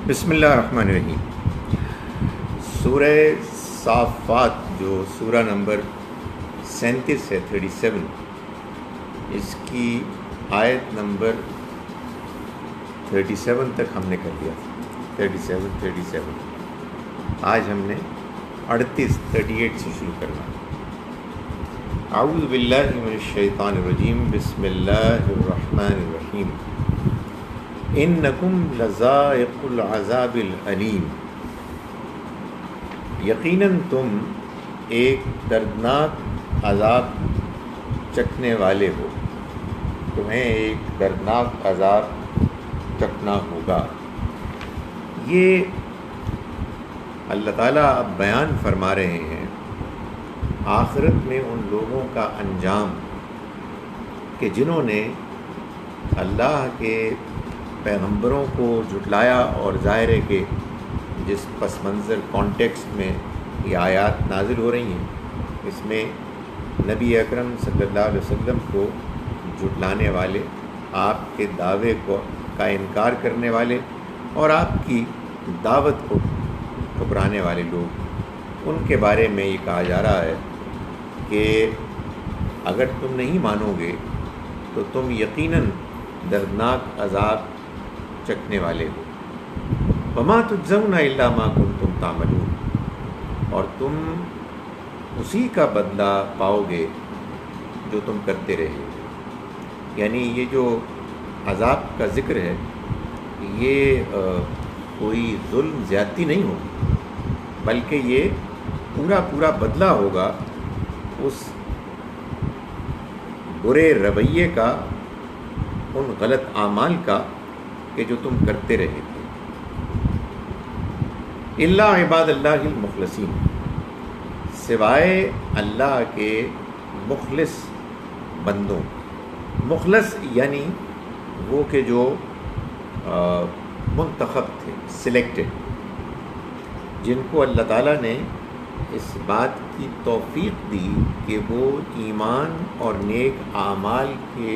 بسم اللہ الرحمن الرحیم۔ سورہ صافات جو سورہ نمبر 37 ہے 37، اس کی آیت نمبر 37 تک ہم نے کر لیا تھا۔ 37 آج ہم نے 38 سے شروع کرنا۔ اعوذ باللہ من الشیطان الرجیم، بسم اللہ الرحمن الرحیم۔ انکم لذائق العذاب العلیم، یقیناً تم ایک دردناک عذاب چکھنے والے ہو، تمہیں ایک دردناک عذاب چکھنا ہوگا۔ یہ اللہ تعالیٰ اب بیان فرما رہے ہیں آخرت میں ان لوگوں کا انجام کہ جنہوں نے اللہ کے پیغمبروں کو جھٹلایا، اور ظاہر ہے کہ جس پس منظر کانٹیکسٹ میں یہ آیات نازل ہو رہی ہیں، اس میں نبی اکرم صلی اللہ علیہ وسلم کو جھٹلانے والے، آپ کے دعوے کا انکار کرنے والے اور آپ کی دعوت کو ٹھکرانے والے لوگ، ان کے بارے میں یہ کہا جا رہا ہے کہ اگر تم نہیں مانو گے تو تم یقیناً دردناک عذاب چکھنے والے ہو۔ وما تجزون الا ما کنتم تعملون، اور تم اسی کا بدلہ پاؤ گے جو تم کرتے رہے۔ یعنی یہ جو عذاب کا ذکر ہے، یہ کوئی ظلم زیادتی نہیں ہوگی، بلکہ یہ پورا بدلہ ہوگا اس برے رویے کا، ان غلط اعمال کا کہ جو تم کرتے رہے تھے۔ الا عباد اللہ المخلصین، سوائے اللہ کے مخلص بندوں۔ مخلص یعنی وہ کہ جو منتخب تھے، سلیکٹڈ، جن کو اللہ تعالیٰ نے اس بات کی توفیق دی کہ وہ ایمان اور نیک اعمال کے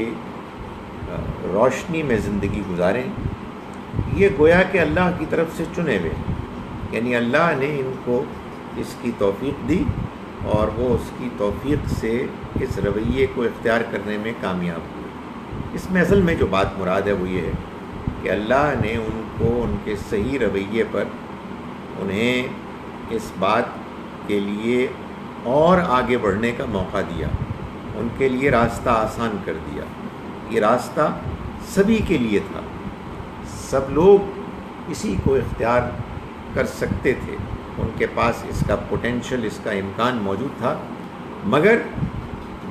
روشنی میں زندگی گزاریں۔ یہ گویا کہ اللہ کی طرف سے چنے ہوئے، یعنی اللہ نے ان کو اس کی توفیق دی اور وہ اس کی توفیق سے اس رویے کو اختیار کرنے میں کامیاب ہوئے۔ اس میں اصل میں جو بات مراد ہے وہ یہ ہے کہ اللہ نے ان کو ان کے صحیح رویے پر انہیں اس بات کے لیے اور آگے بڑھنے کا موقع دیا، ان کے لیے راستہ آسان کر دیا۔ یہ راستہ سبھی کے لیے تھا، سب لوگ اسی کو اختیار کر سکتے تھے، ان کے پاس اس کا پوٹینشل، اس کا امکان موجود تھا، مگر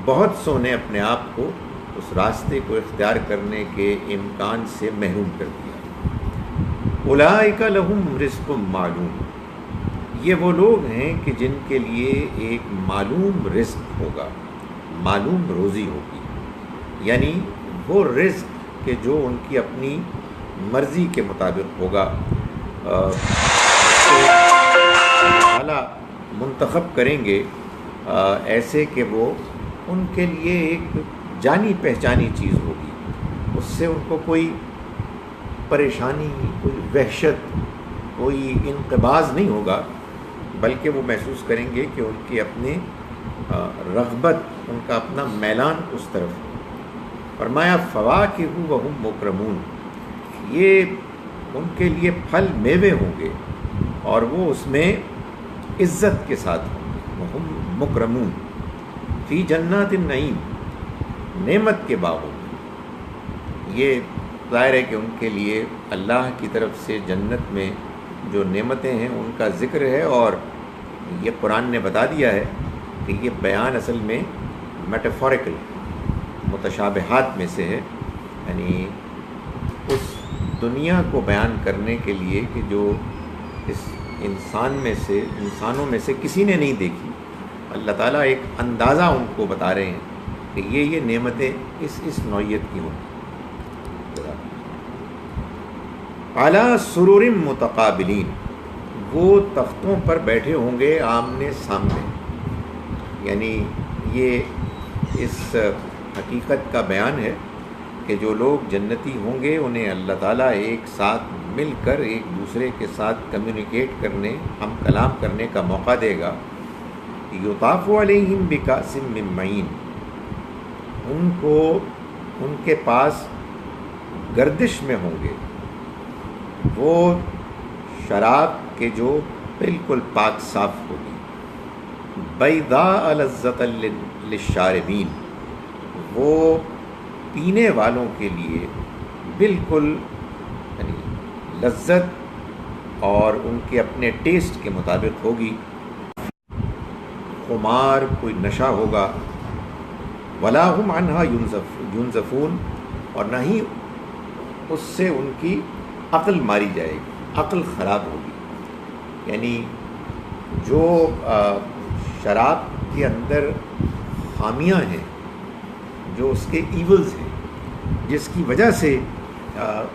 بہت سو نے اپنے آپ کو اس راستے کو اختیار کرنے کے امکان سے محروم کر دیا۔ اولئک لہم رزق معلوم، یہ وہ لوگ ہیں کہ جن کے لیے ایک معلوم رزق ہوگا، معلوم روزی ہوگی، یعنی وہ رزق کہ جو ان کی اپنی مرضی کے مطابق ہوگا، تعالیٰ منتخب کریں گے ایسے کہ وہ ان کے لیے ایک جانی پہچانی چیز ہوگی، اس سے ان کو کوئی پریشانی، کوئی وحشت، کوئی انقباض نہیں ہوگا، بلکہ وہ محسوس کریں گے کہ ان کی اپنے رغبت، ان کا اپنا میلان اس طرف ہے۔ فرمایا فواکہ وہم مکرمون، یہ ان کے لیے پھل میوے ہوں گے اور وہ اس میں عزت کے ساتھ ہوں گے۔ وہم مکرمون فی جنات النعیم، نعمت کے باغوں میں۔ یہ ظاہر ہے کہ ان کے لیے اللہ کی طرف سے جنت میں جو نعمتیں ہیں ان کا ذکر ہے، اور یہ قرآن نے بتا دیا ہے کہ یہ بیان اصل میں میٹافوریکل، متشابہات میں سے ہے، یعنی اس دنیا کو بیان کرنے کے لیے کہ جو اس انسانوں میں سے کسی نے نہیں دیکھی، اللہ تعالیٰ ایک اندازہ ان کو بتا رہے ہیں کہ یہ نعمتیں اس نوعیت کی ہوں۔ اعلیٰ سرور متقابلین، وہ تختوں پر بیٹھے ہوں گے آمنے سامنے، یعنی یہ اس حقیقت کا بیان ہے کہ جو لوگ جنتی ہوں گے انہیں اللہ تعالیٰ ایک ساتھ مل کر ایک دوسرے کے ساتھ کمیونیکیٹ کرنے، ہم کلام کرنے کا موقع دے گا۔ یطاف علیہم بکأس من معین، ان کے پاس گردش میں ہوں گے وہ شراب کے جو بالکل پاک صاف ہوگی، بیضاء لذۃ للشاربین، وہ پینے والوں کے لیے بالکل یعنی لذت اور ان کے اپنے ٹیسٹ کے مطابق ہوگی۔ خمار، کوئی نشہ ہوگا، ولا هم عنها ينزفون، اور نہ ہی اس سے ان کی عقل ماری جائے گی، عقل خراب ہوگی۔ یعنی جو شراب کے اندر خامیاں ہیں، جو اس کے ایولز ہیں، جس کی وجہ سے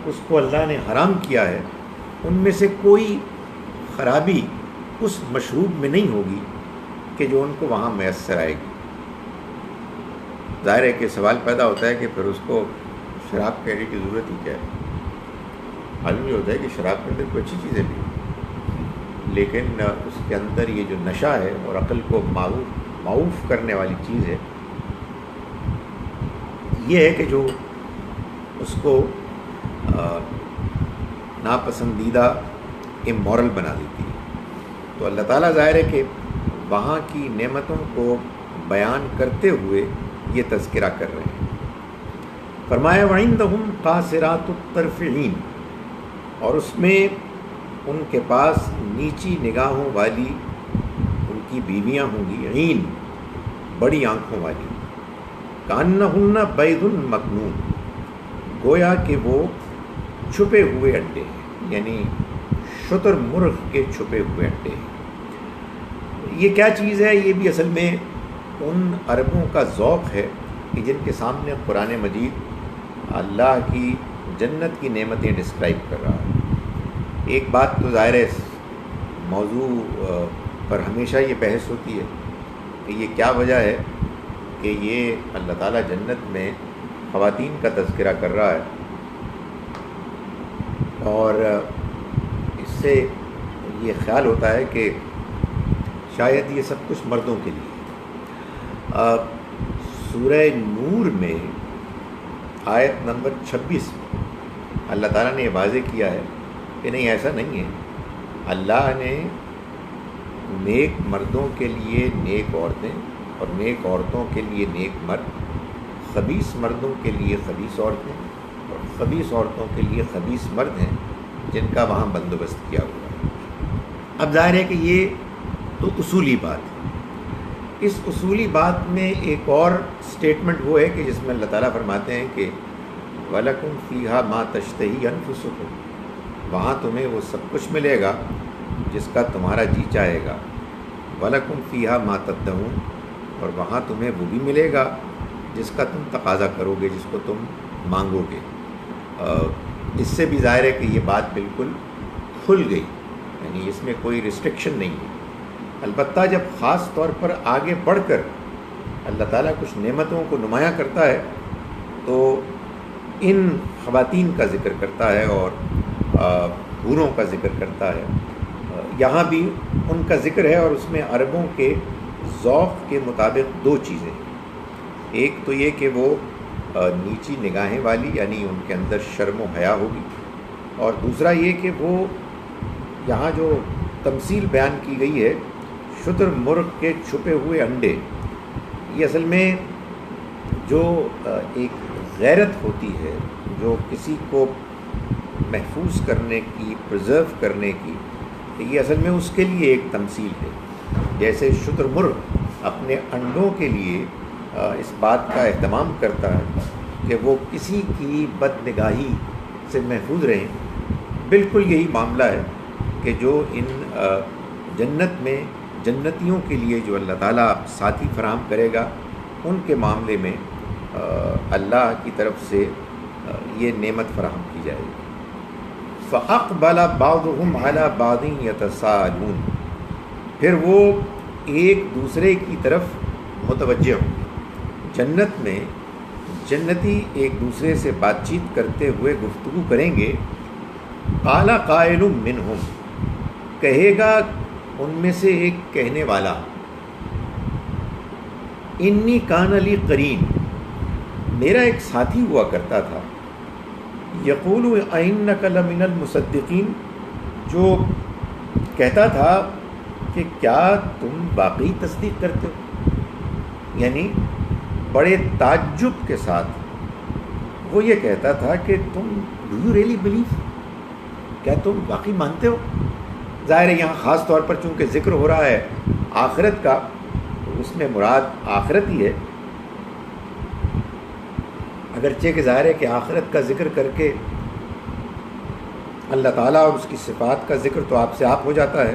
اس کو اللہ نے حرام کیا ہے، ان میں سے کوئی خرابی اس مشروب میں نہیں ہوگی کہ جو ان کو وہاں میسر آئے گی۔ ظاہر ہے کہ سوال پیدا ہوتا ہے کہ پھر اس کو شراب کہنے کی ضرورت ہی کیا ہے؟ معلوم یہ ہوتا ہے کہ شراب کے اندر کوئی اچھی چیزیں بھی ہیں، لیکن اس کے اندر یہ جو نشہ ہے اور عقل کو معوف کرنے والی چیز ہے، یہ ہے کہ جو اس کو ناپسندیدہ امورل بنا دیتی ہے۔ تو اللہ تعالیٰ ظاہر ہے کہ وہاں کی نعمتوں کو بیان کرتے ہوئے یہ تذکرہ کر رہے ہیں۔ فرمایا وعندہم قاصرات الطرف عین، اور اس میں ان کے پاس نیچی نگاہوں والی ان کی بیویاں ہوں گی، عین بڑی آنکھوں والی، کأنہن بیض مکنون، گویا کہ وہ چھپے ہوئے انڈے ہیں، یعنی شتر مرغ کے چھپے ہوئے انڈے ہیں۔ یہ کیا چیز ہے؟ یہ بھی اصل میں ان عربوں کا ذوق ہے کہ جن کے سامنے قرآن مجید اللہ کی جنت کی نعمتیں ڈسکرائب کر رہا ہے۔ ایک بات تو ظاہر ہے موضوع پر ہمیشہ یہ بحث ہوتی ہے کہ یہ کیا وجہ ہے کہ یہ اللہ تعالیٰ جنت میں خواتین کا تذکرہ کر رہا ہے، اور اس سے یہ خیال ہوتا ہے کہ شاید یہ سب کچھ مردوں کے لیے۔ سورہ نور میں آیت نمبر 26 میں اللہ تعالیٰ نے یہ واضح کیا ہے کہ نہیں، ایسا نہیں ہے۔ اللہ نے نیک مردوں کے لیے نیک عورتیں اور نیک عورتوں کے لیے نیک مرد، خبیث مردوں کے لیے خبیث عورتیں اور خبیث عورتوں کے لیے خبیث مرد ہیں جن کا وہاں بندوبست کیا ہوا ہے۔ اب ظاہر ہے کہ یہ تو اصولی بات ہے۔ اس اصولی بات میں ایک اور سٹیٹمنٹ وہ ہے کہ جس میں اللہ تعالیٰ فرماتے ہیں کہ وَلَكُمْ فِيهَا مَا تَشْتَهِي أَنفُسُكُمْ، وہاں تمہیں وہ سب کچھ ملے گا جس کا تمہارا جی چاہے گا، وَلَكُمْ فِيهَا مَا تَدَّعُونَ، اور وہاں تمہیں وہ بھی ملے گا جس کا تم تقاضا کرو گے، جس کو تم مانگو گے۔ اس سے بھی ظاہر ہے کہ یہ بات بالکل کھل گئی، یعنی اس میں کوئی ریسٹرکشن نہیں ہے۔ البتہ جب خاص طور پر آگے بڑھ کر اللہ تعالیٰ کچھ نعمتوں کو نمایاں کرتا ہے تو ان خواتین کا ذکر کرتا ہے اور حوروں کا ذکر کرتا ہے۔ یہاں بھی ان کا ذکر ہے، اور اس میں عربوں کے ذوق کے مطابق دو چیزیں ہیں۔ ایک تو یہ کہ وہ نیچی نگاہیں والی، یعنی ان کے اندر شرم و حیا ہوگی، اور دوسرا یہ کہ وہ یہاں جو تمثیل بیان کی گئی ہے شتر مرغ کے چھپے ہوئے انڈے، یہ اصل میں جو ایک غیرت ہوتی ہے جو کسی کو محفوظ کرنے کی، پرزرو کرنے کی، یہ اصل میں اس کے لیے ایک تمثیل ہے۔ جیسے شتر مرغ اپنے انڈوں کے لیے اس بات کا اہتمام کرتا ہے کہ وہ کسی کی بد نگاہی سے محفوظ رہیں، بالکل یہی معاملہ ہے کہ جو ان جنت میں جنتیوں کے لیے جو اللہ تعالیٰ ساتھی فراہم کرے گا، ان کے معاملے میں اللہ کی طرف سے یہ نعمت فراہم کی جائے گی۔ فَأَقْبَلَ بَعْضُهُمْ عَلَى بَعْضٍ يَتَسَاءَلُونَ، پھر وہ ایک دوسرے کی طرف متوجہ ہوں گے۔ جنت میں جنتی ایک دوسرے سے بات چیت کرتے ہوئے گفتگو کریں گے. قال قائل منہم، کہے گا ان میں سے ایک کہنے والا، انی کان لی قرین، میرا ایک ساتھی ہوا کرتا تھا، یقول ائنک لمن المصدقین، جو کہتا تھا کہ کیا تم واقعی تصدیق کرتے ہو. یعنی بڑے تعجب کے ساتھ وہ یہ کہتا تھا کہ تم ڈو یو ریئلی بلیو، کیا تم واقعی مانتے ہو. ظاہر ہے یہاں خاص طور پر چونکہ ذکر ہو رہا ہے آخرت کا، تو اس میں مراد آخرت ہی ہے. اگرچہ کہ ظاہر ہے کہ آخرت کا ذکر کر کے اللہ تعالیٰ اور اس کی صفات کا ذکر تو آپ سے آپ ہو جاتا ہے،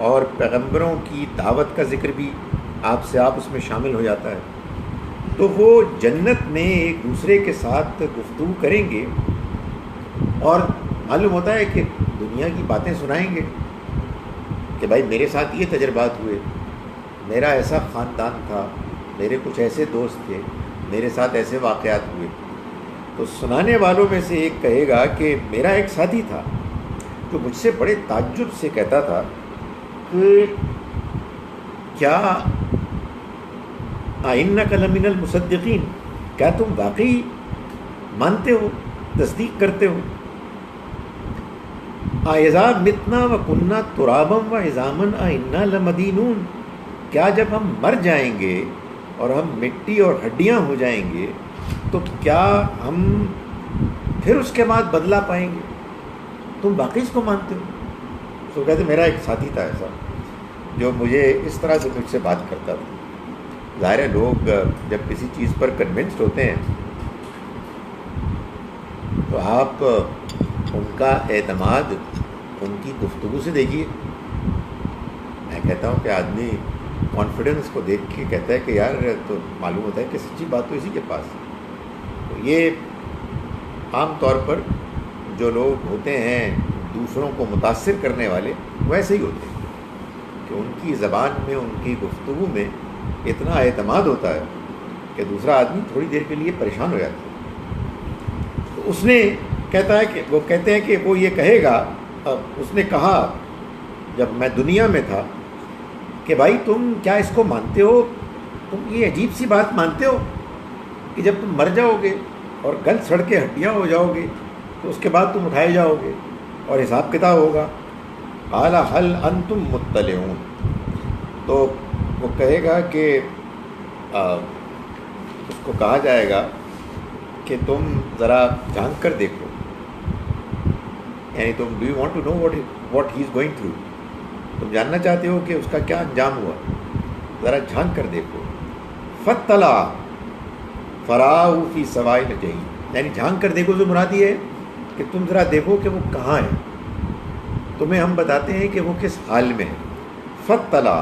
اور پیغمبروں کی دعوت کا ذکر بھی آپ سے آپ اس میں شامل ہو جاتا ہے. تو وہ جنت میں ایک دوسرے کے ساتھ گفتگو کریں گے اور معلوم ہوتا ہے کہ دنیا کی باتیں سنائیں گے کہ بھائی میرے ساتھ یہ تجربات ہوئے، میرا ایسا خاندان تھا، میرے کچھ ایسے دوست تھے، میرے ساتھ ایسے واقعات ہوئے. تو سنانے والوں میں سے ایک کہے گا کہ میرا ایک ساتھی تھا جو مجھ سے بڑے تعجب سے کہتا تھا کہ کیا ائنک لمن المصدقین، کیا تم واقعی مانتے ہو، تصدیق کرتے ہو. اذا متنا وکنا ترابا وعظاما ائنا لمدینون، کیا جب ہم مر جائیں گے اور ہم مٹی اور ہڈیاں ہو جائیں گے تو کیا ہم پھر اس کے بعد بدلہ پائیں گے، تم باقی اس کو مانتے ہو. تو کہتے میرا ایک ساتھی تھا ایسا جو مجھے اس طرح سے مجھ سے بات کرتا تھا. ظاہر ہے لوگ جب کسی چیز پر کنونسڈ ہوتے ہیں تو آپ ان کا اعتماد ان کی گفتگو سے دیکھیے. میں کہتا ہوں کہ آدمی کانفیڈنس کو دیکھ کے کہتا ہے کہ یار تو معلوم ہوتا ہے کہ سچی بات تو اسی کے پاس ہے. تو یہ عام طور پر جو لوگ ہوتے ہیں دوسروں کو متاثر کرنے والے ویسے ہی ہوتے ہیں کہ ان کی زبان میں، ان کی گفتگو میں اتنا اعتماد ہوتا ہے کہ دوسرا آدمی تھوڑی دیر کے لیے پریشان ہو جاتا ہے. تو اس نے کہتا ہے کہ وہ کہتے ہیں کہ وہ یہ کہے گا، اس نے کہا جب میں دنیا میں تھا کہ بھائی تم کیا اس کو مانتے ہو، تم یہ عجیب سی بات مانتے ہو کہ جب تم مر جاؤ گے اور گل سڑ کے ہڈیاں ہو جاؤ گے تو اس کے بعد تم اٹھائے جاؤ گے اور حساب کتاب ہوگا. قال هل انتم مطلعون، تو وہ کہے گا کہ اس کو کہا جائے گا کہ تم ذرا جھانک کر دیکھو، یعنی تم do you want to know what he is going through, تم جاننا چاہتے ہو کہ اس کا کیا انجام ہوا، ذرا جھانک کر دیکھو. فطلع فرآہ فی سواء الجحیم، یعنی جھانک کر دیکھو جو مراد یہ ہے کہ تم ذرا دیکھو کہ وہ کہاں ہے، تمہیں ہم بتاتے ہیں کہ وہ کس حال میں ہے. فطلع،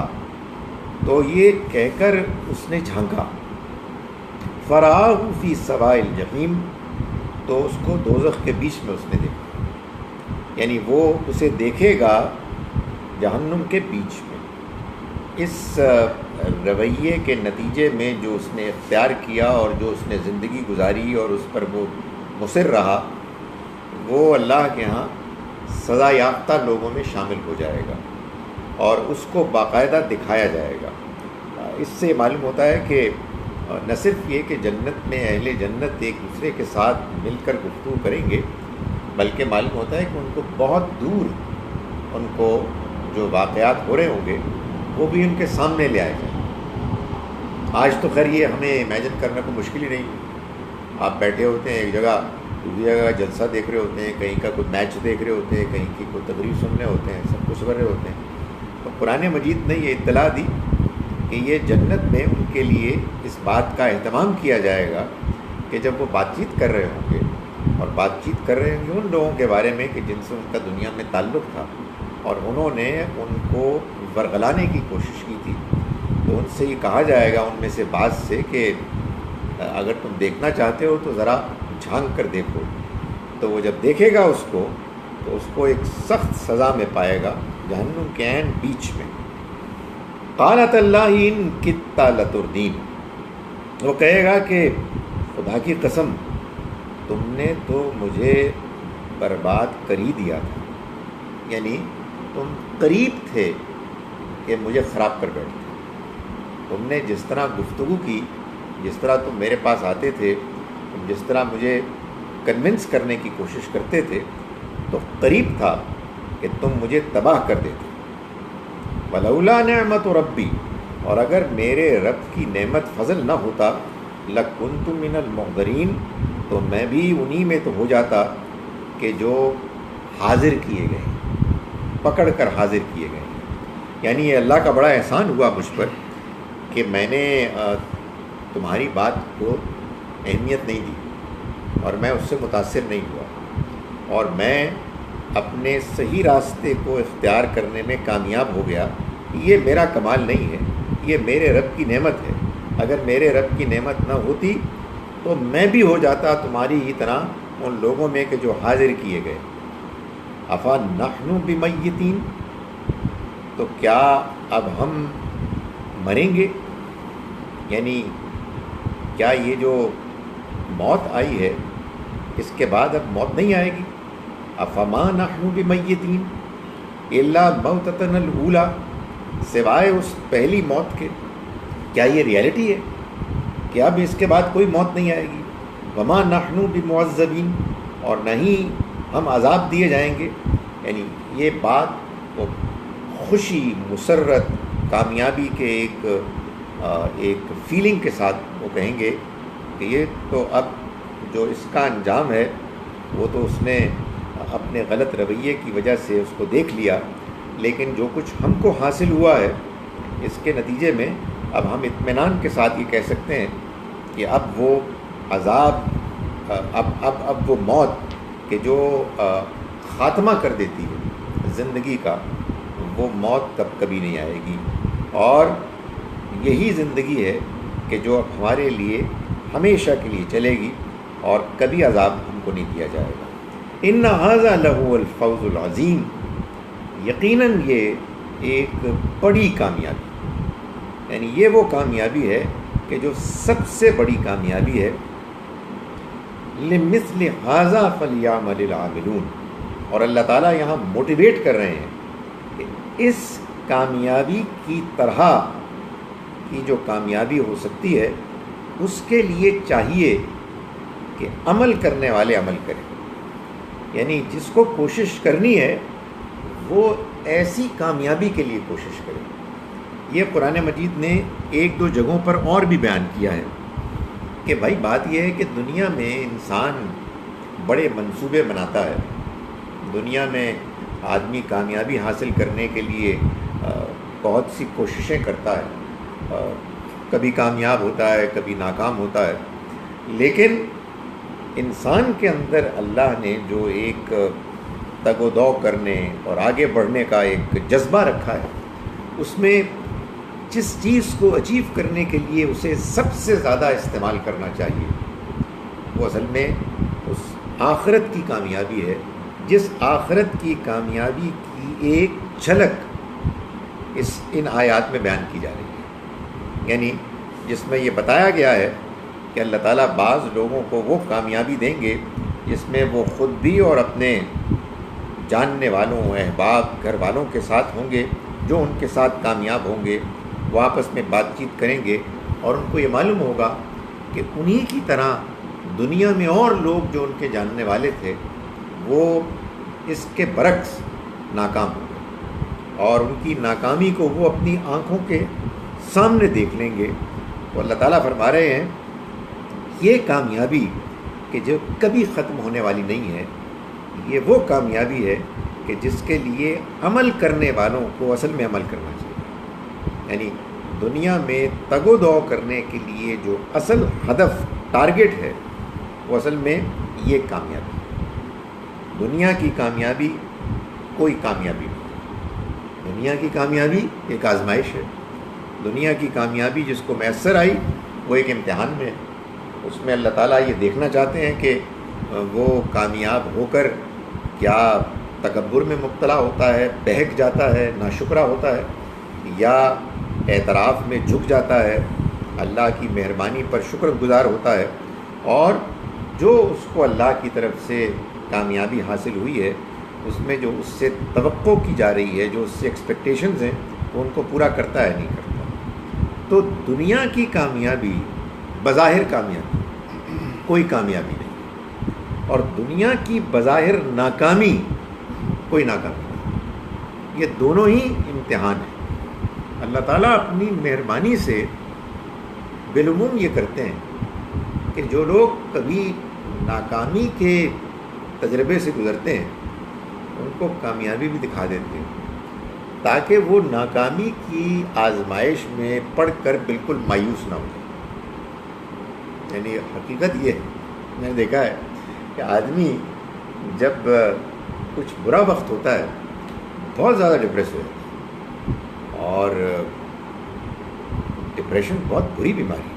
تو یہ کہہ کر اس نے جھانکا. فرآہ فی سواء الجحیم، تو اس کو دوزخ کے بیچ میں اس نے دیکھا، یعنی وہ اسے دیکھے گا جہنم کے بیچ میں. اس رویے کے نتیجے میں جو اس نے اختیار کیا اور جو اس نے زندگی گزاری اور اس پر وہ مصر رہا، وہ اللہ کے ہاں سزا یافتہ لوگوں میں شامل ہو جائے گا اور اس کو باقاعدہ دکھایا جائے گا. اس سے معلوم ہوتا ہے کہ نہ صرف یہ کہ جنت میں اہل جنت ایک دوسرے کے ساتھ مل کر گفتگو کریں گے، بلکہ معلوم ہوتا ہے کہ ان کو بہت دور ان کو جو واقعات ہو رہے ہوں گے وہ بھی ان کے سامنے لے آئے جائیں. آج تو خیر یہ ہمیں امیجن کرنا کوئی مشکل ہی نہیں. آپ بیٹھے ہوتے ہیں ایک جگہ، دوسری جگہ جلسہ دیکھ رہے ہوتے ہیں، کہیں کا کوئی میچ دیکھ رہے ہوتے ہیں، کہیں کی کوئی تقریر سن رہے ہوتے ہیں، سب کچھ کر رہے ہوتے ہیں. تو قرآن مجید نے یہ اطلاع دی کہ یہ جنت میں ان کے لیے اس بات کا اہتمام کیا جائے گا کہ جب وہ بات چیت کر رہے ہوں گے اور بات چیت کر رہے ہوں گے ان لوگوں کے بارے میں کہ جن سے ان کا دنیا میں تعلق تھا اور انہوں نے ان کو ورغلانے کی کوشش کی تھی، تو ان سے یہ کہا جائے گا ان میں سے بعض سے کہ اگر تم دیکھنا چاہتے ہو تو ذرا جھانک کر دیکھو. تو وہ جب دیکھے گا اس کو تو اس کو ایک سخت سزا میں پائے گا جہنم کے عین بیچ میں. قالت اللہ ان کتا لتردین، وہ کہے گا کہ خدا کی قسم تم نے تو مجھے برباد کر ہی دیا تھا، یعنی تم قریب تھے کہ مجھے خراب کر بیٹھتے۔ تم نے جس طرح گفتگو کی، جس طرح تم میرے پاس آتے تھے، تم جس طرح مجھے کنونس کرنے کی کوشش کرتے تھے، تو قریب تھا کہ تم مجھے تباہ کر دیتے۔ ولولا نعمت ربی، اور اگر میرے رب کی نعمت فضل نہ ہوتا، لکنت من المحضرین، تو میں بھی انہی میں تو ہو جاتا کہ جو حاضر کیے گئے، پکڑ کر حاضر کیے گئے۔ یعنی یہ اللہ کا بڑا احسان ہوا مجھ پر کہ میں نے تمہاری بات کو اہمیت نہیں دی اور میں اس سے متاثر نہیں ہوا، اور میں اپنے صحیح راستے کو اختیار کرنے میں کامیاب ہو گیا۔ یہ میرا کمال نہیں ہے، یہ میرے رب کی نعمت ہے۔ اگر میرے رب کی نعمت نہ ہوتی تو میں بھی ہو جاتا تمہاری ہی طرح ان لوگوں میں کہ جو حاضر کیے گئے۔ افا نحن بمیتین، تو کیا اب ہم مریں گے؟ یعنی کیا یہ جو موت آئی ہے اس کے بعد اب موت نہیں آئے گی؟ افما نحن بمیتین الا موتتنا الاولی، سوائے اس پہلی موت کے۔ کیا یہ ریالٹی ہے کہ اب اس کے بعد کوئی موت نہیں آئے گی؟ وما نحن بمعذبین، اور نہیں ہم عذاب دیے جائیں گے۔ یعنی یہ بات وہ خوشی، مسرت، کامیابی کے ایک فیلنگ کے ساتھ وہ کہیں گے کہ یہ تو اب جو اس کا انجام ہے وہ تو اس نے اپنے غلط رویے کی وجہ سے اس کو دیکھ لیا، لیکن جو کچھ ہم کو حاصل ہوا ہے اس کے نتیجے میں اب ہم اطمینان کے ساتھ یہ کہہ سکتے ہیں کہ اب وہ عذاب، اب وہ موت کہ جو خاتمہ کر دیتی ہے زندگی کا، وہ موت تب کبھی نہیں آئے گی، اور یہی زندگی ہے کہ جو اب ہمارے لیے ہمیشہ کے لیے چلے گی اور کبھی عذاب ہم کو نہیں دیا جائے گا۔ ان ھذا لہو الفوز العظیم، یقیناً یہ ایک بڑی کامیابی، یعنی یہ وہ کامیابی ہے کہ جو سب سے بڑی کامیابی ہے۔ لمثل ھذا فلیعمل العاملون، اور اللہ تعالیٰ یہاں موٹیویٹ کر رہے ہیں کہ اس کامیابی کی طرح کی جو کامیابی ہو سکتی ہے اس کے لیے چاہیے کہ عمل کرنے والے عمل کریں۔ یعنی جس کو کوشش کرنی ہے وہ ایسی کامیابی کے لیے کوشش کرے۔ یہ قرآن مجید نے ایک دو جگہوں پر اور بھی بیان کیا ہے کہ بھائی بات یہ ہے کہ دنیا میں انسان بڑے منصوبے بناتا ہے، دنیا میں آدمی کامیابی حاصل کرنے کے لیے بہت سی کوششیں کرتا ہے، کبھی کامیاب ہوتا ہے، کبھی ناکام ہوتا ہے، لیکن انسان کے اندر اللہ نے جو ایک تگ و دو کرنے اور آگے بڑھنے کا ایک جذبہ رکھا ہے، اس میں جس چیز کو اچیو کرنے کے لیے اسے سب سے زیادہ استعمال کرنا چاہیے وہ اصل میں اس آخرت کی کامیابی ہے، جس آخرت کی کامیابی کی ایک جھلک ان آیات میں بیان کی جا رہی ہے۔ یعنی جس میں یہ بتایا گیا ہے کہ اللہ تعالیٰ بعض لوگوں کو وہ کامیابی دیں گے جس میں وہ خود بھی اور اپنے جاننے والوں، احباب، گھر والوں کے ساتھ ہوں گے جو ان کے ساتھ کامیاب ہوں گے، وہ آپس میں بات چیت کریں گے اور ان کو یہ معلوم ہوگا کہ انہی کی طرح دنیا میں اور لوگ جو ان کے جاننے والے تھے وہ اس کے برعکس ناکام ہوں گے، اور ان کی ناکامی کو وہ اپنی آنکھوں کے سامنے دیکھ لیں گے۔ تو اللہ تعالیٰ فرما رہے ہیں یہ کامیابی کہ جو کبھی ختم ہونے والی نہیں ہے، یہ وہ کامیابی ہے کہ جس کے لیے عمل کرنے والوں کو اصل میں عمل کرنا چاہیے۔ یعنی دنیا میں تگ و دو کرنے کے لیے جو اصل ہدف، ٹارگٹ ہے، وہ اصل میں یہ کامیابی ہے۔ دنیا کی کامیابی کوئی کامیابی نہیں، دنیا کی کامیابی ایک آزمائش ہے، دنیا کی کامیابی جس کو میسر آئی وہ ایک امتحان میں ہے۔ اس میں اللہ تعالیٰ یہ دیکھنا چاہتے ہیں کہ وہ کامیاب ہو کر کیا تکبر میں مبتلا ہوتا ہے، بہک جاتا ہے، ناشکرا ہوتا ہے، یا اعتراف میں جھک جاتا ہے، اللہ کی مہربانی پر شکر گزار ہوتا ہے اور جو اس کو اللہ کی طرف سے کامیابی حاصل ہوئی ہے اس میں جو اس سے توقع کی جا رہی ہے، جو اس سے ایکسپیکٹیشنز ہیں، وہ ان کو پورا کرتا ہے نہیں کرتا۔ تو دنیا کی کامیابی بظاہر کامیابی کوئی کامیابی نہیں، اور دنیا کی بظاہر ناکامی کوئی ناکامی نہیں، یہ دونوں ہی امتحان ہیں۔ اللہ تعالیٰ اپنی مہربانی سے بالعموم یہ کرتے ہیں کہ جو لوگ کبھی ناکامی کے تجربے سے گزرتے ہیں ان کو کامیابی بھی دکھا دیتے ہیں، تاکہ وہ ناکامی کی آزمائش میں پڑھ کر بالکل مایوس نہ ہو جائے۔ یعنی حقیقت یہ ہے، میں نے دیکھا ہے کہ آدمی جب کچھ برا وقت ہوتا ہے بہت زیادہ ڈپریس ہو جاتا ہے، اور ڈپریشن بہت بری بیماری ہے۔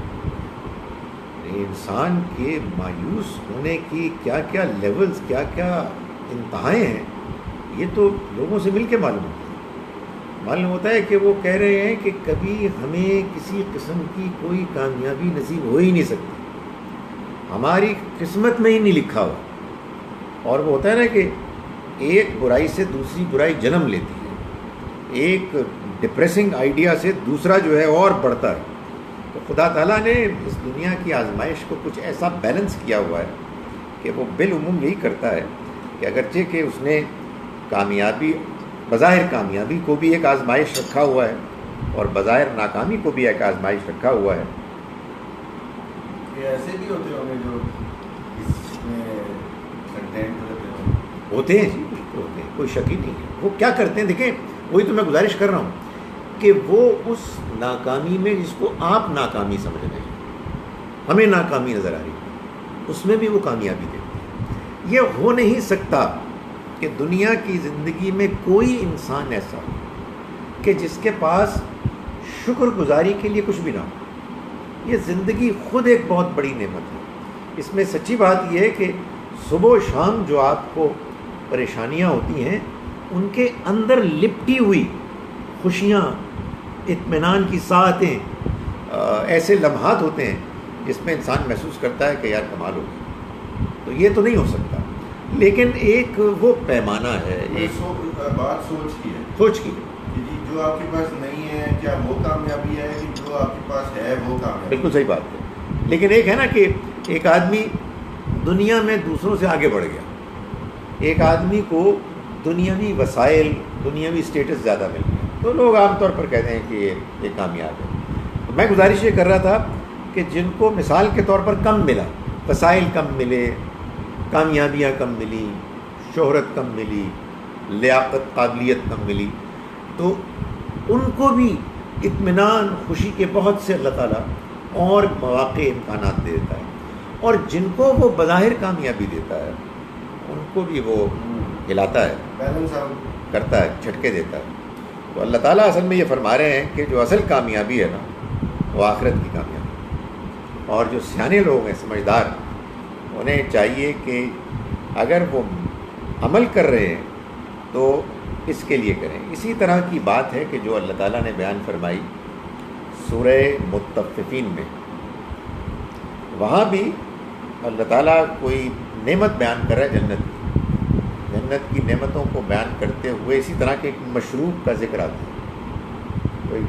انسان کے مایوس ہونے کی کیا کیا لیولز، کیا کیا انتہائیں ہیں، یہ تو لوگوں سے مل کے معلوم ہوتا ہے کہ وہ کہہ رہے ہیں کہ کبھی ہمیں کسی قسم کی کوئی کامیابی نصیب ہو ہی نہیں سکتی، ہماری قسمت میں ہی نہیں لکھا ہوا۔ اور وہ ہوتا ہے نا کہ ایک برائی سے دوسری برائی جنم لیتی ہے، ایک ڈپریسنگ آئیڈیا سے دوسرا جو ہے اور بڑھتا ہے۔ تو خدا تعالیٰ نے اس دنیا کی آزمائش کو کچھ ایسا بیلنس کیا ہوا ہے کہ وہ بالعموم یہی کرتا ہے کہ اگرچہ کہ اس نے کامیابی، بظاہر کامیابی کو بھی ایک آزمائش رکھا ہوا ہے اور بظاہر ناکامی کو بھی ایک آزمائش رکھا ہوا ہے۔ یہ ایسے بھی ہوتے ہوں گے جو اس میں کنٹینٹ ہوتے ہیں جی، بالکل ہوتے ہیں، کوئی شک ہی نہیں ہے۔ وہ کیا کرتے ہیں، دیکھیں وہی تو میں گزارش کر رہا ہوں کہ وہ اس ناکامی میں جس کو آپ ناکامی سمجھ رہے ہیں، ہمیں ناکامی نظر آ رہی ہے، اس میں بھی وہ کامیابی دیتے ہیں۔ یہ ہو نہیں سکتا کہ دنیا کی زندگی میں کوئی انسان ایسا ہو کہ جس کے پاس شکر گزاری کے لیے کچھ بھی نہ ہو۔ یہ زندگی خود ایک بہت بڑی نعمت ہے۔ اس میں سچی بات یہ ہے کہ صبح و شام جو آپ کو پریشانیاں ہوتی ہیں ان کے اندر لپٹی ہوئی خوشیاں، اطمینان کی ساعتیں، ایسے لمحات ہوتے ہیں جس میں انسان محسوس کرتا ہے کہ یار کمال ہو گیا۔ تو یہ تو نہیں ہو سکتا، لیکن ایک وہ پیمانہ ہے، ایک بات سوچ کی ہے، سوچ کی جی جو آپ کے پاس نہیں ہے کیا وہ کامیابی ہے، کہ جو آپ کے پاس ہے وہ کامیابی؟ بالکل صحیح بات ہے۔ لیکن ایک ہے نا کہ ایک آدمی دنیا میں دوسروں سے آگے بڑھ گیا، ایک آدمی کو دنیاوی وسائل، دنیاوی سٹیٹس زیادہ مل گیا، تو لوگ عام طور پر کہتے ہیں کہ یہ کامیاب ہے۔ میں گزارش یہ کر رہا تھا کہ جن کو مثال کے طور پر کم ملا، وسائل کم ملے، کامیابیاں کم ملی، شہرت کم ملی، لیاقت قابلیت کم ملی، تو ان کو بھی اطمینان، خوشی کے بہت سے اللہ تعالیٰ اور مواقع، امکانات دے دیتا ہے، اور جن کو وہ بظاہر کامیابی دیتا ہے ان کو بھی وہ ہلاتا ہے، بیلنس کرتا ہے، جھٹکے دیتا ہے۔ تو اللہ تعالیٰ اصل میں یہ فرما رہے ہیں کہ جو اصل کامیابی ہے نا وہ آخرت کی کامیابی، اور جو سیانے لوگ ہیں، سمجھدار، انہیں چاہیے کہ اگر وہ عمل کر رہے ہیں تو اس کے لیے کریں۔ اسی طرح کی بات ہے کہ جو اللہ تعالیٰ نے بیان فرمائی سورہ مطففین میں، وہاں بھی اللہ تعالیٰ کوئی نعمت بیان کر رہا ہے جنت کی نعمتوں کو بیان کرتے ہوئے اسی طرح کے ایک مشروب کا ذکر آتا ہے، کوئی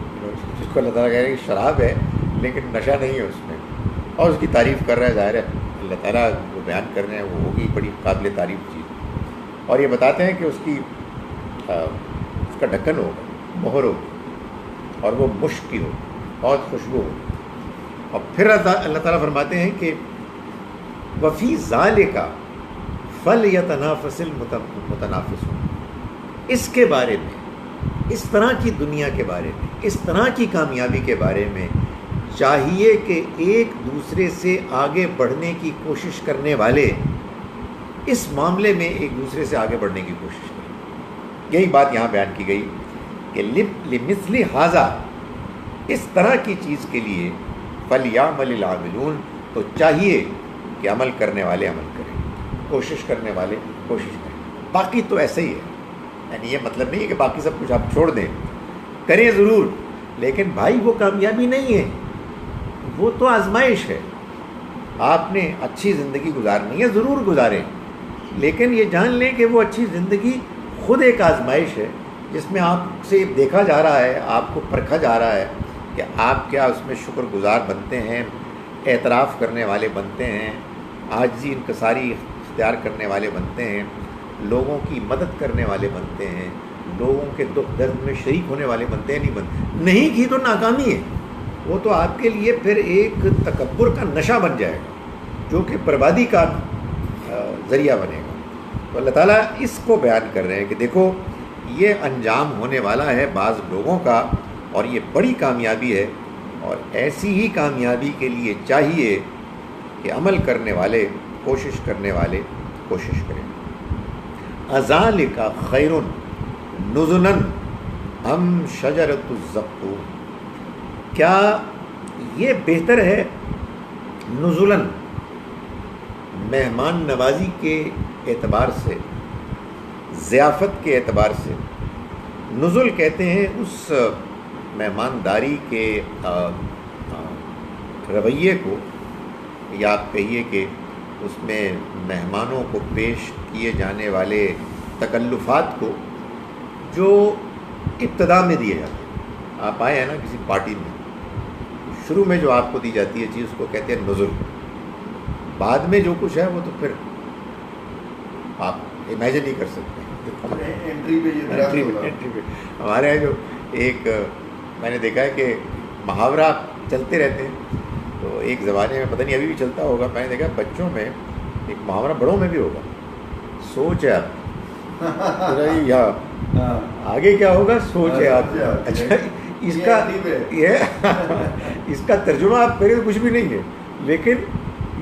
جس کو اللہ تعالیٰ کہہ رہے ہیں کہ شراب ہے لیکن نشہ نہیں ہے اس میں، اور اس کی تعریف کر رہا ہے۔ ظاہر ہے اللہ تعالیٰ جو بیان کر رہے ہیں وہ ہوگی بڑی قابل تعریف چیز، اور یہ بتاتے ہیں کہ اس کا ڈھکن ہوگا، مہر ہوگی، اور وہ مشک کی ہو، بہت خوشبو ہو۔ اور پھر اللہ تعالیٰ فرماتے ہیں کہ وفی ذالک فلیتنافس المتنافسون، اس کے بارے میں، اس طرح کی دنیا کے بارے میں، اس طرح کی کامیابی کے بارے میں چاہیے کہ ایک دوسرے سے آگے بڑھنے کی کوشش کرنے والے اس معاملے میں ایک دوسرے سے آگے بڑھنے کی کوشش کریں۔ یہی بات یہاں بیان کی گئی کہ لمثل ھذا، اس طرح کی چیز کے لیے فلیعمل العاملون، تو چاہیے کہ عمل کرنے والے عمل کریں، کوشش کرنے والے کوشش کریں۔ باقی تو ایسے ہی ہے، یعنی یہ مطلب نہیں ہے کہ باقی سب کچھ آپ چھوڑ دیں، کریں ضرور، لیکن بھائی وہ کامیابی نہیں ہے، وہ تو آزمائش ہے۔ آپ نے اچھی زندگی گزارنی ہے ضرور گزاریں، لیکن یہ جان لیں کہ وہ اچھی زندگی خود ایک آزمائش ہے جس میں آپ سے دیکھا جا رہا ہے، آپ کو پرکھا جا رہا ہے کہ آپ کیا اس میں شکر گزار بنتے ہیں، اعتراف کرنے والے بنتے ہیں، عاجزی انکساری اختیار کرنے والے بنتے ہیں، لوگوں کی مدد کرنے والے بنتے ہیں، لوگوں کے دکھ درد میں شریک ہونے والے بنتے ہیں، نہیں بنتے۔ نہیں کی تو ناکامی ہے، وہ تو آپ کے لیے پھر ایک تکبر کا نشہ بن جائے گا جو کہ بربادی کا ذریعہ بنے گا۔ تو اللہ تعالیٰ اس کو بیان کر رہے ہیں کہ دیکھو یہ انجام ہونے والا ہے بعض لوگوں کا، اور یہ بڑی کامیابی ہے، اور ایسی ہی کامیابی کے لیے چاہیے کہ عمل کرنے والے، کوشش کرنے والے کوشش کریں۔ اذالک خیر نزلا ام شجرۃ الزقوم، کیا یہ بہتر ہے نزلا مہمان نوازی کے اعتبار سے، ضیافت کے اعتبار سے؟ نزل کہتے ہیں اس مہمانداری کے رویے کو، یا آپ کہیے کہ اس میں مہمانوں کو پیش کیے جانے والے تکلفات کو جو ابتدا میں دیے جاتے ہیں۔ آپ آئے ہیں نا کسی پارٹی میں، شروع میں جو آپ کو دی جاتی ہے چیز اس کو کہتے ہیں نزل، بعد میں جو کچھ ہے وہ تو پھر آپ امیجن نہیں کر سکتے۔ انٹری پہ ہمارے یہاں جو ایک میں نے دیکھا ہے کہ محاورہ چلتے رہتے ہیں، تو ایک زمانے میں پتہ نہیں ابھی بھی چلتا ہوگا، میں نے دیکھا بچوں میں ایک محاورہ بڑوں میں بھی ہوگا، سوچ ہے آپ یہاں آگے کیا ہوگا، سوچ ہے آپ۔ اچھا اس کا یہ اس کا ترجمہ آپ میرے تو کچھ بھی نہیں ہے، لیکن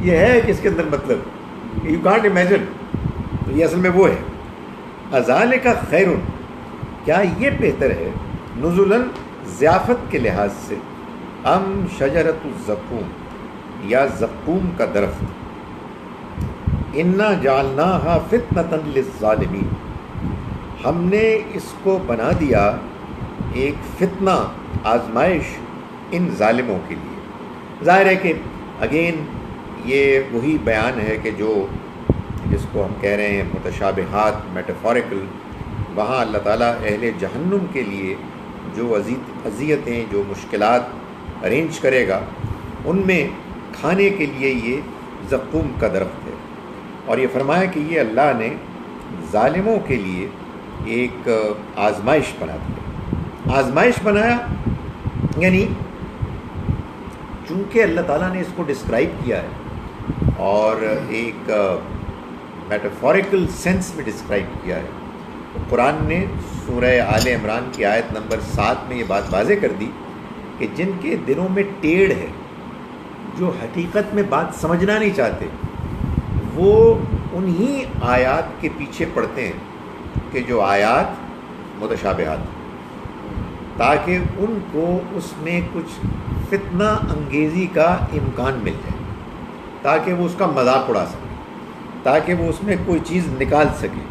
یہ ہے کہ اس کے اندر مطلب یو کانٹ امیجن، تو یہ اصل میں وہ ہے۔ اذالک خیر، کیا یہ بہتر ہے نزلاً ضیافت کے لحاظ سے، ام شجرۃ الزقوم یا زقوم کا درخت، انا جعلناہا فتنۃ للظالمین، ہم نے اس کو بنا دیا ایک فتنہ، آزمائش ان ظالموں کے لیے۔ ظاہر ہے کہ اگین یہ وہی بیان ہے کہ جو جس کو ہم کہہ رہے ہیں متشابہات، میٹافوریکل، وہاں اللہ تعالیٰ اہل جہنم کے لیے جو اذیتیں، جو مشکلات ارینج کرے گا، ان میں کھانے کے لیے یہ زقوم کا درخت ہے، اور یہ فرمایا کہ یہ اللہ نے ظالموں کے لیے ایک آزمائش بنا دی۔ آزمائش بنایا یعنی چونکہ اللہ تعالیٰ نے اس کو ڈسکرائب کیا ہے اور ایک میٹافوریکل سینس میں ڈسکرائب کیا ہے، تو قرآن نے سورہ آل عمران کی آیت نمبر 7 میں یہ بات واضح کر دی کہ جن کے دلوں میں ٹیڑھ ہے، جو حقیقت میں بات سمجھنا نہیں چاہتے، وہ انہی آیات کے پیچھے پڑتے ہیں کہ جو آیات متشابہات، تاکہ ان کو اس میں کچھ فتنہ انگیزی کا امکان مل جائے، تاکہ وہ اس کا مذاق اڑا سکے، تاکہ وہ اس میں کوئی چیز نکال سکے۔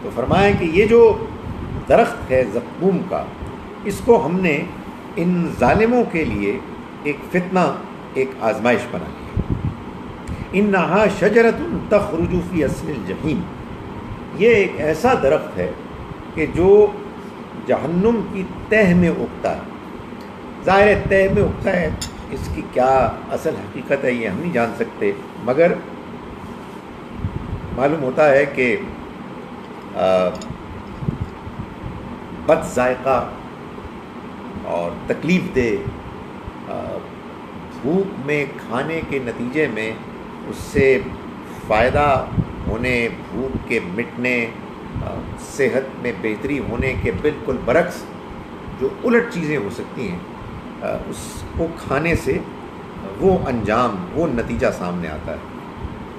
تو فرمایا کہ یہ جو درخت ہے زقوم کا، اس کو ہم نے ان ظالموں کے لیے ایک فتنہ، ایک آزمائش بنا لی۔ انہا شجرۃ تخرج فی اصل الجحیم، یہ ایک ایسا درخت ہے کہ جو جہنم کی تہہ میں اگتا ہے۔ ظاہر ہے تہہ میں اگتا ہے، اس کی کیا اصل حقیقت ہے یہ ہم نہیں جان سکتے، مگر معلوم ہوتا ہے کہ بد ذائقہ اور تکلیف دہ بھوک میں کھانے کے نتیجے میں اس سے فائدہ ہونے، بھوک کے مٹنے، صحت میں بہتری ہونے کے بالکل برعکس جو الٹ چیزیں ہو سکتی ہیں، اس کو کھانے سے وہ انجام، وہ نتیجہ سامنے آتا ہے۔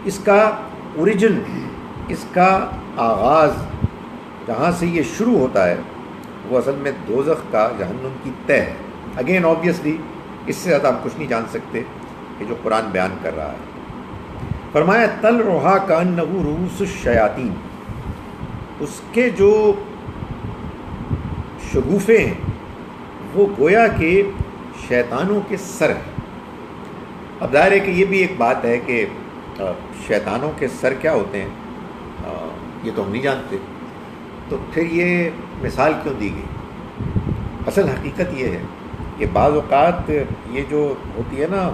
اس کا اوریجن، اس کا آغاز جہاں سے یہ شروع ہوتا ہے وہ اصل میں دوزخ کا، جہنم کی تہہ ہے۔ اگین آبویسلی اس سے زیادہ ہم کچھ نہیں جان سکتے کہ جو قرآن بیان کر رہا ہے۔ فرمایا تل روحا کانہ رؤوس الشیاطین، اس کے جو شگوفے ہیں وہ گویا کہ شیطانوں کے سر ہیں۔ اب ظاہر ہے کہ یہ بھی ایک بات ہے کہ شیطانوں کے سر کیا ہوتے ہیں یہ تو ہم نہیں جانتے، تو پھر یہ مثال کیوں دی گئی؟ اصل حقیقت یہ ہے کہ بعض اوقات یہ جو ہوتی ہے نا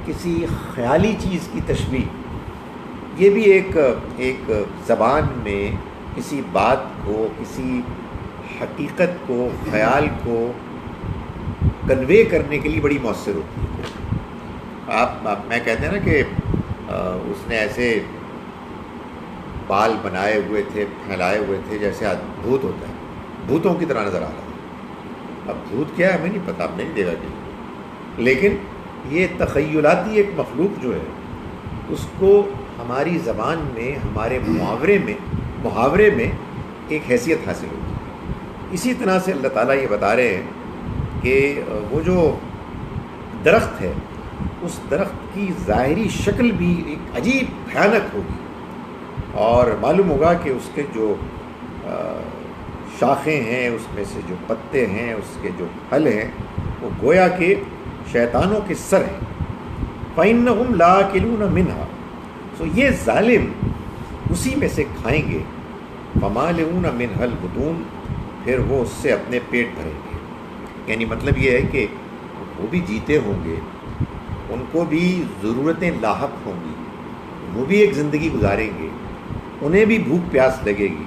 کسی خیالی چیز کی تشبیہ، یہ بھی ایک زبان میں کسی بات کو، کسی حقیقت کو، خیال کو کنوے کرنے کے لیے بڑی مؤثر ہوتی ہے۔ میں کہتے ہیں نا کہ اس نے ایسے بال بنائے ہوئے تھے، پھیلائے ہوئے تھے جیسے بھوت ہوتا ہے، بھوتوں کی طرح نظر آ رہا ہے۔ اب بھوت کیا ہے ہمیں نہیں پتہ، ہم نہیں دے گا کہ، لیکن یہ تخیلاتی ایک مخلوق جو ہے اس کو ہماری زبان میں، ہمارے محاورے میں ایک حیثیت حاصل ہوتی ہے۔ اسی طرح سے اللہ تعالیٰ یہ بتا رہے ہیں کہ وہ جو درخت ہے اس درخت کی ظاہری شکل بھی ایک عجیب بھیانک ہوگی، اور معلوم ہوگا کہ اس کے جو شاخیں ہیں، اس میں سے جو پتے ہیں، اس کے جو پھل ہیں، وہ گویا کہ شیطانوں کے سر ہیں۔ فَإِنَّهُمْ لَآكِلُونَ مِنْهَا، سو یہ ظالم اسی میں سے کھائیں گے۔ فَمَالِئُونَ مِنْهَا الْبُطُونَ، پھر وہ اس سے اپنے پیٹ بھریں گے۔ یعنی مطلب یہ ہے کہ وہ بھی جیتے ہوں گے، ان کو بھی ضرورتیں لاحق ہوں گی، وہ بھی ایک زندگی گزاریں گے، انہیں بھی بھوک پیاس لگے گی،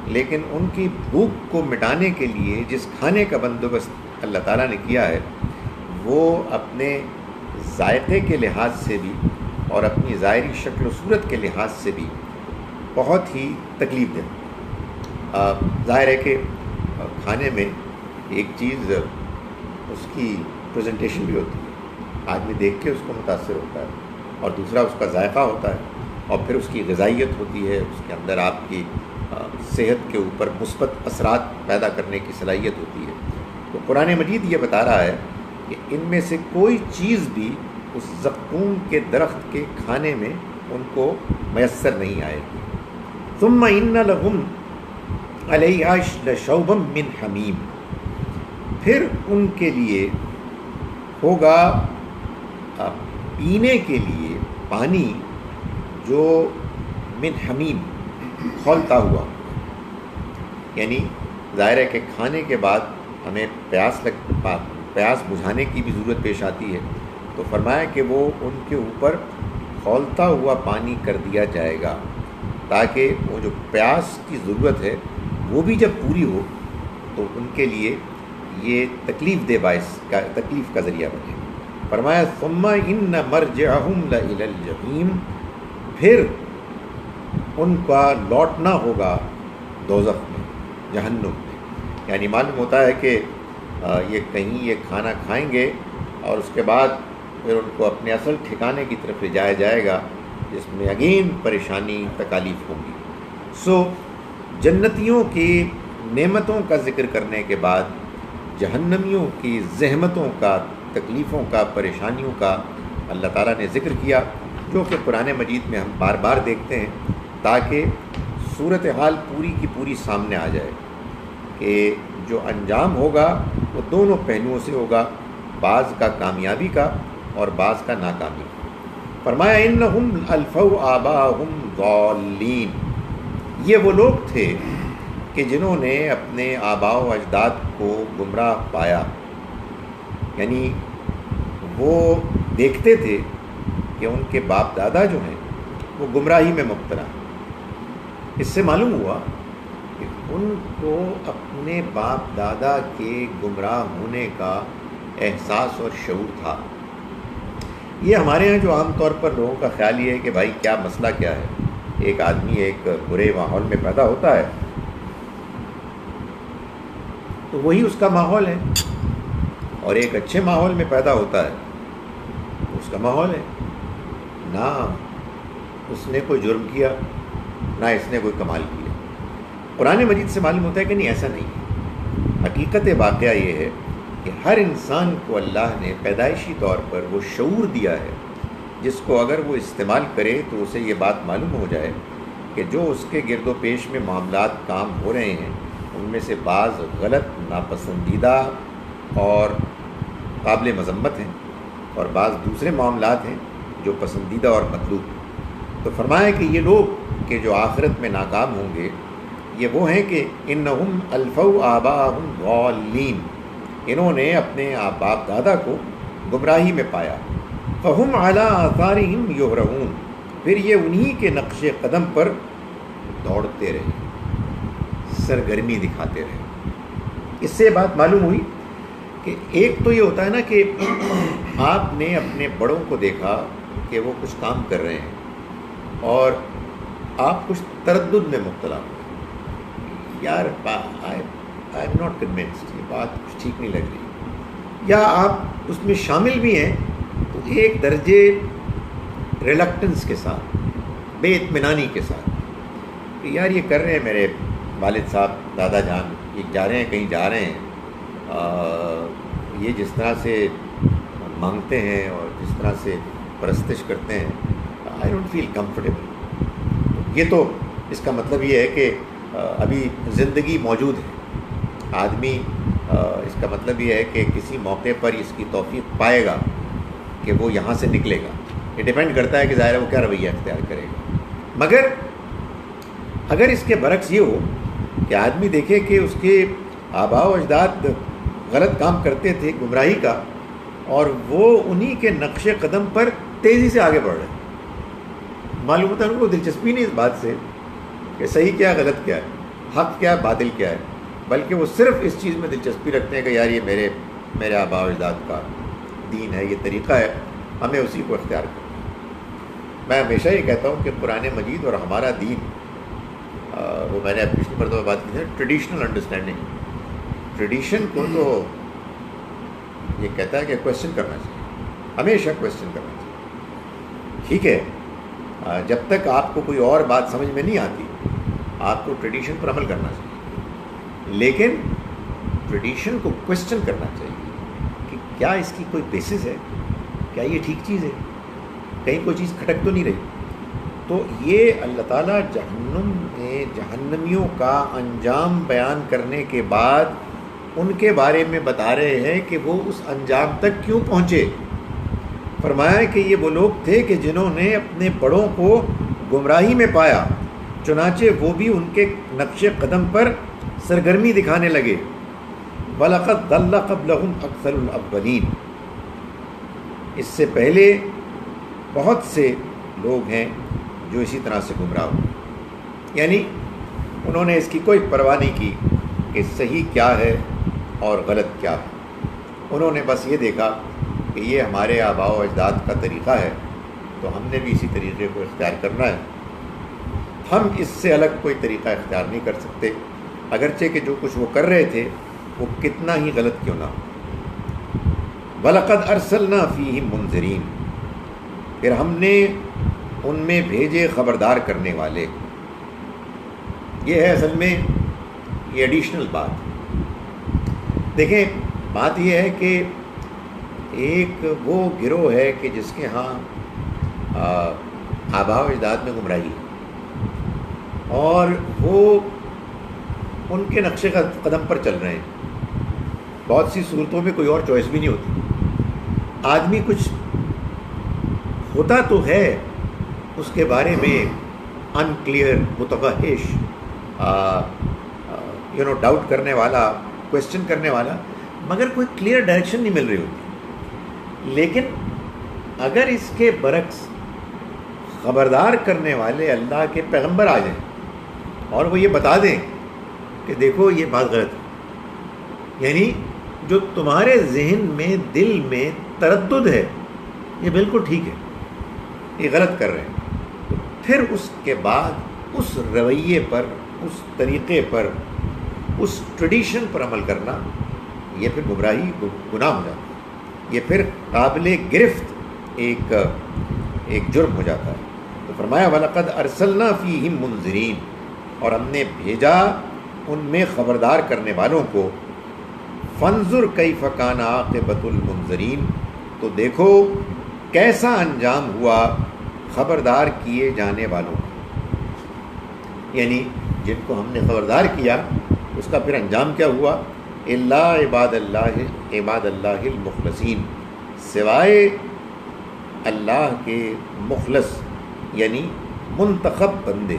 لیکن ان کی بھوک کو مٹانے کے لیے جس کھانے کا بندوبست اللہ تعالیٰ نے کیا ہے وہ اپنے ذائقے کے لحاظ سے بھی اور اپنی ظاہری شکل و صورت کے لحاظ سے بھی بہت ہی تکلیف دہ۔ ظاہر ہے کہ کھانے میں ایک چیز اس کی پریزنٹیشن بھی ہوتی ہے، آدمی دیکھ کے اس کو متاثر ہوتا ہے، اور دوسرا اس کا ذائقہ ہوتا ہے، اور پھر اس کی غذائیت ہوتی ہے، اس کے اندر آپ کی صحت کے اوپر مثبت اثرات پیدا کرنے کی صلاحیت ہوتی ہے۔ تو قرآن مجید یہ بتا رہا ہے کہ ان میں سے کوئی چیز بھی اس زقوم کے درخت کے کھانے میں ان کو میسر نہیں آئے گی۔ ثم ان لهم علیہا لشوبا من حمیم، پھر ان کے لیے ہوگا پینے کے لیے پانی جو من حمیم، کھولتا ہوا، یعنی ظاہر ہے کہ کھانے کے بعد ہمیں پیاس بجھانے کی بھی ضرورت پیش آتی ہے، تو فرمایا کہ وہ ان کے اوپر کھولتا ہوا پانی کر دیا جائے گا، تاکہ وہ جو پیاس کی ضرورت ہے وہ بھی جب پوری ہو تو ان کے لیے یہ تکلیف کا ذریعہ بنے۔ فرمایا ثم ان مرجعہم لإلی الجحیم، پھر ان کا لوٹنا ہوگا دوزخ میں، جہنم میں۔ یعنی معلوم ہوتا ہے کہ یہ کھانا کھائیں گے اور اس کے بعد پھر ان کو اپنے اصل ٹھکانے کی طرف لے جایا جائے گا، جس میں اگین پریشانی، تکالیف ہوں گی۔ سو جنتیوں کی نعمتوں کا ذکر کرنے کے بعد جہنمیوں کی زحمتوں کا، تکلیفوں کا، پریشانیوں کا اللہ تعالیٰ نے ذکر کیا، جو کہ قرآن مجید میں ہم بار بار دیکھتے ہیں، تاکہ صورتحال پوری کی پوری سامنے آ جائے کہ جو انجام ہوگا وہ دونوں پہلوؤں سے ہوگا، بعض کا کامیابی کا اور بعض کا ناکامی۔ فرمایا انہم الفوا آباءہم ضالین، یہ وہ لوگ تھے کہ جنہوں نے اپنے آباء و اجداد کو گمراہ پایا، یعنی وہ دیکھتے تھے کہ ان کے باپ دادا جو ہیں وہ گمراہی میں مبتلا ہیں۔ اس سے معلوم ہوا کہ ان کو اپنے باپ دادا کے گمراہ ہونے کا احساس اور شعور تھا۔ یہ ہمارے ہاں جو عام طور پر لوگوں کا خیال یہ ہے کہ بھائی کیا مسئلہ کیا ہے، ایک آدمی ایک برے ماحول میں پیدا ہوتا ہے تو وہی اس کا ماحول ہے، اور ایک اچھے ماحول میں پیدا ہوتا ہے اس کا ماحول ہے، نہ اس نے کوئی جرم کیا نہ اس نے کوئی کمال کیا۔ قرآن مجید سے معلوم ہوتا ہے کہ نہیں، ایسا نہیں ہے۔ حقیقت واقعہ یہ ہے کہ ہر انسان کو اللہ نے پیدائشی طور پر وہ شعور دیا ہے جس کو اگر وہ استعمال کرے تو اسے یہ بات معلوم ہو جائے کہ جو اس کے گرد و پیش میں معاملات کام ہو رہے ہیں ان میں سے بعض غلط، ناپسندیدہ اور قابل مذمت ہیں، اور بعض دوسرے معاملات ہیں جو پسندیدہ اور مطلوب. تو فرمایا کہ یہ لوگ کہ جو آخرت میں ناکام ہوں گے یہ وہ ہیں کہ انہم الفوا آباءہم ضالین، انہوں نے اپنے باپ دادا کو گمراہی میں پایا. فہم علی آثارہم یہرعون، پھر یہ انہی کے نقش قدم پر دوڑتے رہے، سرگرمی دکھاتے رہے. اس سے بات معلوم ہوئی کہ ایک تو یہ ہوتا ہے نا کہ آپ نے اپنے بڑوں کو دیکھا کہ وہ کچھ کام کر رہے ہیں اور آپ کچھ تردد میں مبتلا ہوئے، یار آئی ایم ناٹ کنونسڈ، یہ بات کچھ ٹھیک نہیں لگ رہی، یا آپ اس میں شامل بھی ہیں تو ایک درجے ریلکٹنس کے ساتھ، بے اطمینانی کے ساتھ کہ یار یہ کر رہے ہیں میرے والد صاحب، دادا جان، یہ جا رہے ہیں کہیں جا رہے ہیں، یہ جس طرح سے مانگتے ہیں اور جس طرح سے پرستش کرتے ہیں، آئی ڈونٹ فیل کمفرٹیبل. یہ تو اس کا مطلب یہ ہے کہ ابھی زندگی موجود ہے آدمی، اس کا مطلب یہ ہے کہ کسی موقع پر اس کی توفیق پائے گا کہ وہ یہاں سے نکلے گا. یہ ڈیپینڈ کرتا ہے کہ ظاہر ہے وہ کیا رویہ اختیار کرے گا. مگر اگر اس کے برعکس یہ ہو کہ آدمی دیکھے کہ اس کے آباء و اجداد غلط کام کرتے تھے گمراہی کا، اور وہ انہی کے نقش قدم پر تیزی سے آگے بڑھ رہے ہیں، معلوم ہوتا ہے ان کو دلچسپی نہیں اس بات سے کہ صحیح کیا غلط کیا ہے، حق کیا ہے باطل کیا ہے، بلکہ وہ صرف اس چیز میں دلچسپی رکھتے ہیں کہ یار یہ میرے آباء و اجداد کا دین ہے، یہ طریقہ ہے، ہمیں اسی کو اختیار کرنا. میں ہمیشہ یہ کہتا ہوں کہ قرآن مجید اور ہمارا دین، وہ میں نے پچھلی مرتبہ بات کی تھی، ٹریڈیشنل انڈرسٹینڈنگ، ٹریڈیشن کو تو یہ کہتا ہے کہ کویسچن کرنا چاہیے، ہمیشہ کویسچن کرنا چاہیے. ٹھیک ہے، جب تک آپ کو کوئی اور بات سمجھ میں نہیں آتی آپ کو ٹریڈیشن پر عمل کرنا چاہیے، لیکن ٹریڈیشن کو کویسچن کرنا چاہیے کہ کیا اس کی کوئی بیسس ہے، کیا یہ ٹھیک چیز ہے، کہیں کوئی چیز کھٹک تو نہیں رہی. تو یہ اللہ تعالیٰ جہنم میں جہنمیوں کا انجام بیان کرنے کے بعد ان کے بارے میں بتا رہے ہیں کہ وہ اس انجام تک کیوں پہنچے. فرمایا کہ یہ وہ لوگ تھے کہ جنہوں نے اپنے بڑوں کو گمراہی میں پایا، چنانچہ وہ بھی ان کے نقش قدم پر سرگرمی دکھانے لگے. وَلَقَدْ ضَلَّ قَبْلَهُمْ أَكْثَرُ الْأَوَّلِينَ، اس سے پہلے بہت سے لوگ ہیں جو اسی طرح سے گمراہ ہوئے، یعنی انہوں نے اس کی کوئی پرواہ نہیں کی کہ صحیح کیا ہے اور غلط کیا ہے. انہوں نے بس یہ دیکھا کہ یہ ہمارے آباء و اجداد کا طریقہ ہے تو ہم نے بھی اسی طریقے کو اختیار کرنا ہے، ہم اس سے الگ کوئی طریقہ اختیار نہیں کر سکتے، اگرچہ کہ جو کچھ وہ کر رہے تھے وہ کتنا ہی غلط کیوں نہ ہو. وَلَقَدْ أَرْسَلْنَا فِيهِمْ مُنذِرِينَ، پھر ہم نے ان میں بھیجے خبردار کرنے والے. یہ ہے اصل میں یہ ایڈیشنل بات. دیکھیں بات یہ ہے کہ ایک وہ گروہ ہے کہ جس کے ہاں آباء و اجداد میں گمراہی ہے اور وہ ان کے نقش قدم پر چل رہے ہیں. بہت سی صورتوں میں کوئی اور چوائس بھی نہیں ہوتی. آدمی کچھ ہوتا تو ہے اس کے بارے میں ان کلیئر، متوحش، ڈاؤٹ کرنے والا، کویسچن کرنے والا، مگر کوئی کلیئر ڈائریکشن نہیں مل رہی ہوتی. لیکن اگر اس کے برعکس خبردار کرنے والے اللہ کے پیغمبر آ جائیں اور وہ یہ بتا دیں کہ دیکھو یہ بات غلط ہے، یعنی جو تمہارے ذہن میں دل میں تردد ہے یہ بالکل ٹھیک ہے، یہ غلط کر رہے ہیں، پھر اس کے بعد اس رویے پر، اس طریقے پر، اس ٹریڈیشن پر عمل کرنا، یہ پھر گمراہی گناہ ہو جاتا ہے، یہ پھر قابل گرفت ایک جرم ہو جاتا ہے. تو فرمایا وَلَقَدْ أَرْسَلْنَا فِيهِمْ مُنذِرِينَ، اور ہم نے بھیجا ان میں خبردار کرنے والوں کو. فَانظُرْ كَيْفَ كَانَ عَاقِبَةُ الْمُنذِرِينَ، تو دیکھو کیسا انجام ہوا خبردار کیے جانے والوں کا، یعنی جن کو ہم نے خبردار کیا اس کا پھر انجام کیا ہوا. الا عباد اللہ المخلصین، سوائے اللہ کے مخلص یعنی منتخب بندے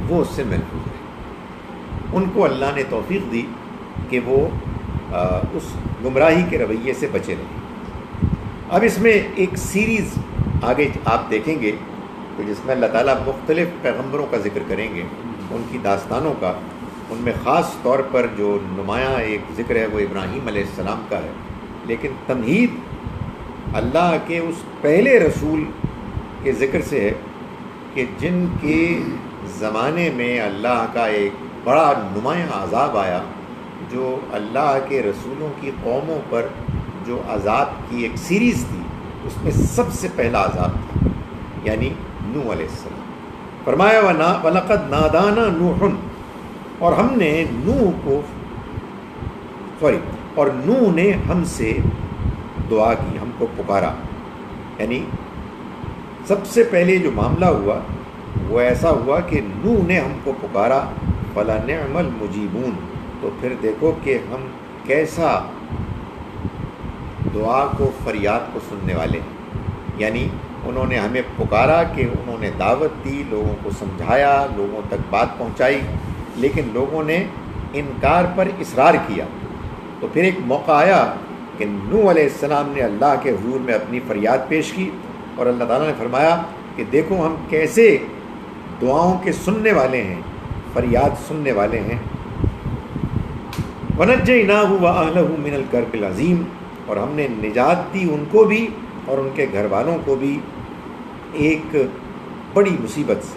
وہ اس سے محفوظ رہے. ان کو اللہ نے توفیق دی کہ وہ اس گمراہی کے رویے سے بچے رہیں. اب اس میں ایک سیریز آگے آپ دیکھیں گے کہ جس میں اللہ تعالیٰ مختلف پیغمبروں کا ذکر کریں گے، ان کی داستانوں کا. ان میں خاص طور پر جو نمایاں ایک ذکر ہے وہ ابراہیم علیہ السلام کا ہے، لیکن تمہید اللہ کے اس پہلے رسول کے ذکر سے ہے کہ جن کے زمانے میں اللہ کا ایک بڑا نمایاں عذاب آیا، جو اللہ کے رسولوں کی قوموں پر جو عذاب کی ایک سیریز تھی اس میں سب سے پہلا عذاب تھا، یعنی نوح علیہ السلام. فرمایا وَلَقَدْ نَادَانَا نُوحٌ، اور ہم نے نوح نے ہم سے دعا کی، ہم کو پکارا. یعنی سب سے پہلے جو معاملہ ہوا وہ ایسا ہوا کہ نوح نے ہم کو پکارا. فَلَنِعْمَ الْمُجِيبُونَ، تو پھر دیکھو کہ ہم کیسا دعا کو، فریاد کو سننے والے ہیں. یعنی انہوں نے ہمیں پکارا کہ انہوں نے دعوت دی، لوگوں کو سمجھایا، لوگوں تک بات پہنچائی، لیکن لوگوں نے انکار پر اصرار کیا. تو پھر ایک موقع آیا کہ نوح علیہ السلام نے اللہ کے حضور میں اپنی فریاد پیش کی، اور اللہ تعالیٰ نے فرمایا کہ دیکھو ہم کیسے دعاؤں کے سننے والے ہیں، فریاد سننے والے ہیں. وَنَجَّيْنَاهُ وَأَهْلَهُ مِنَ الْكَرْبِ الْعَظِيمِ، اور ہم نے نجات دی ان کو بھی اور ان کے گھر والوں کو بھی ایک بڑی مصیبت سے.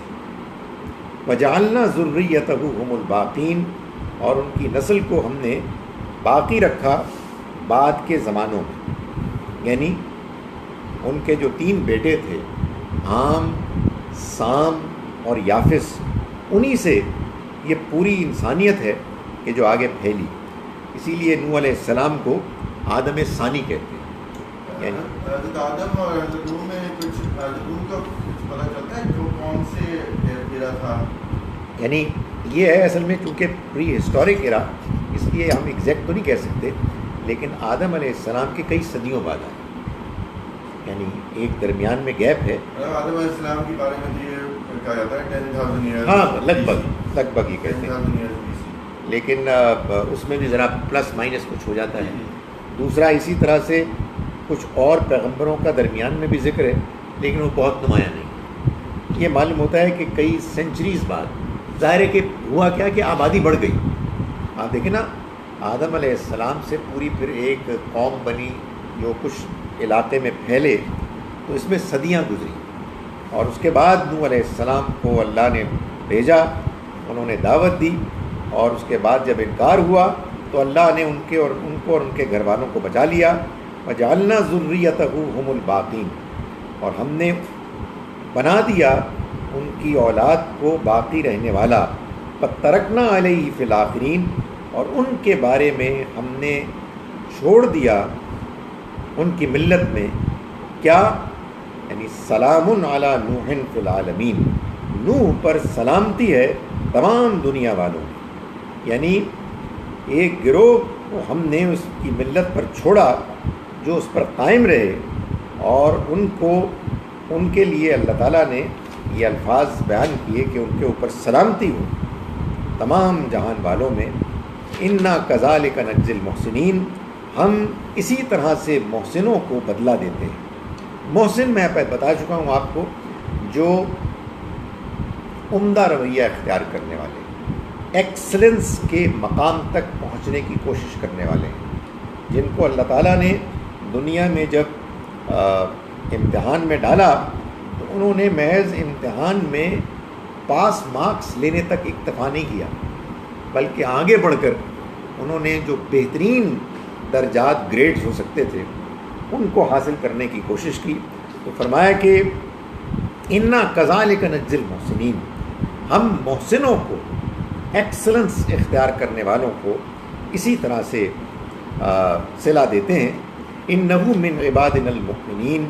وَجَعَلْنَا ذُرِّيَّتَهُ هُمُ الْبَاقِينَ، اور ان کی نسل کو ہم نے باقی رکھا بعد کے زمانوں میں. یعنی ان کے جو 3 بیٹے تھے، عام، سام اور یافس، انہی سے یہ پوری انسانیت ہے کہ جو آگے پھیلی. اسی لیے نوح علیہ السلام کو آدم ثانی کہتے ہیں. یعنی حضرت آدم اور حضرت نوح میں کچھ کا کچھ پتہ چلتا ہے جو کون سے ایرا تھا؟ یعنی یہ ہے اصل میں، چونکہ پری ہسٹورک ایرا، اس لیے ہم ایگزیکٹ تو نہیں کہہ سکتے، لیکن آدم علیہ السلام کے کئی صدیوں بعد آئے. یعنی ایک درمیان میں گیپ ہے. آدم علیہ السلام کے بارے میں یہ کہا جاتا ہے 10,000 ایئر، ہاں لگ بھگ ہی کہتے ہیں، لیکن اس میں بھی ذرا پلس مائنس کچھ ہو جاتا ہے. دوسرا اسی طرح سے کچھ اور پیغمبروں کا درمیان میں بھی ذکر ہے، لیکن وہ بہت نمایاں نہیں. یہ معلوم ہوتا ہے کہ کئی سینچریز بعد، ظاہر ہے کہ ہوا کیا کہ آبادی بڑھ گئی. آپ دیکھیں نا، آدم علیہ السلام سے پوری پھر ایک قوم بنی جو کچھ علاقے میں پھیلے، تو اس میں صدیاں گزری. اور اس کے بعد نوح علیہ السلام کو اللہ نے بھیجا، انہوں نے دعوت دی، اور اس کے بعد جب انکار ہوا تو اللہ نے ان کو اور ان کے گھر والوں کو بچا لیا. وَجَعَلْنَا ذُرِّيَّتَهُ هُمُ الْبَاقِينَ، اور ہم نے بنا دیا ان کی اولاد کو باقی رہنے والا. فَتَّرَكْنَا عَلَيْهِ فِي الْآخِرِينَ، اور ان کے بارے میں ہم نے چھوڑ دیا ان کی ملت میں کیا، یعنی سلام علی نوح فی العالمین، نوح پر سلامتی ہے تمام دنیا والوں میں. یعنی ایک گروہ کو ہم نے اس کی ملت پر چھوڑا جو اس پر قائم رہے، اور ان کے لیے اللہ تعالیٰ نے یہ الفاظ بیان کیے کہ ان کے اوپر سلامتی ہو تمام جہان والوں میں. انا کذالک نجزی المحسنین، ہم اسی طرح سے محسنوں کو بدلہ دیتے ہیں. محسن میں بتا چکا ہوں آپ کو، جو عمدہ رویہ اختیار کرنے والے، ایکسلنس کے مقام تک پہنچنے کی کوشش کرنے والے ہیں، جن کو اللہ تعالیٰ نے دنیا میں جب امتحان میں ڈالا تو انہوں نے محض امتحان میں پاس مارکس لینے تک اکتفا نہیں کیا، بلکہ آگے بڑھ کر انہوں نے جو بہترین درجات، گریڈز ہو سکتے تھے، ان کو حاصل کرنے کی کوشش کی. تو فرمایا کہ انا کذالک نجزی المحسنین، ہم محسنوں کو، ایکسلنس اختیار کرنے والوں کو اسی طرح سے صلہ دیتے ہیں. انہ من عبادنا المؤمنین،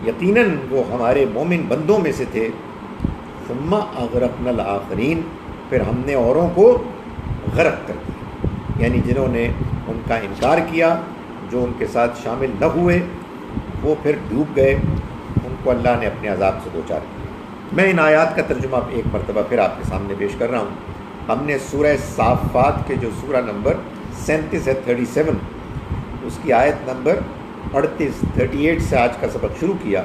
یقیناً وہ ہمارے مومن بندوں میں سے تھے. ثم اغرقنا الآخرین، پھر ہم نے اوروں کو غرق کر دیا، یعنی جنہوں نے ان کا انکار کیا، جو ان کے ساتھ شامل نہ ہوئے. وہ پھر ڈوب گئے، ان کو اللہ نے اپنے عذاب سے دوچار کیا۔ میں ان آیات کا ترجمہ ایک مرتبہ پھر آپ کے سامنے پیش کر رہا ہوں۔ ہم نے سورہ صافات کے جو سورہ نمبر 37 ہے 37، اس کی آیت نمبر 38 سے آج کا سبق شروع کیا۔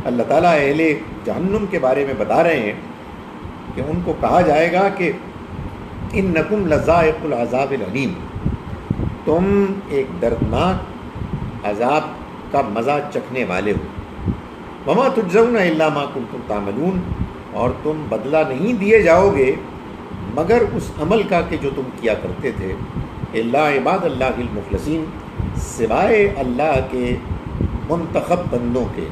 اللہ تعالیٰ اہل جہنم کے بارے میں بتا رہے ہیں کہ ان کو کہا جائے گا کہ انکم لذائق العذاب العلیم، تم ایک دردناک عذاب کا مزہ چکھنے والے ہو۔ وما تجزون الا ما کنتم تعملون، اور تم بدلہ نہیں دیے جاؤ گے مگر اس عمل کا کہ جو تم کیا کرتے تھے۔ الا عباد اللہ المخلصین، سوائے اللہ کے منتخب بندوں کے۔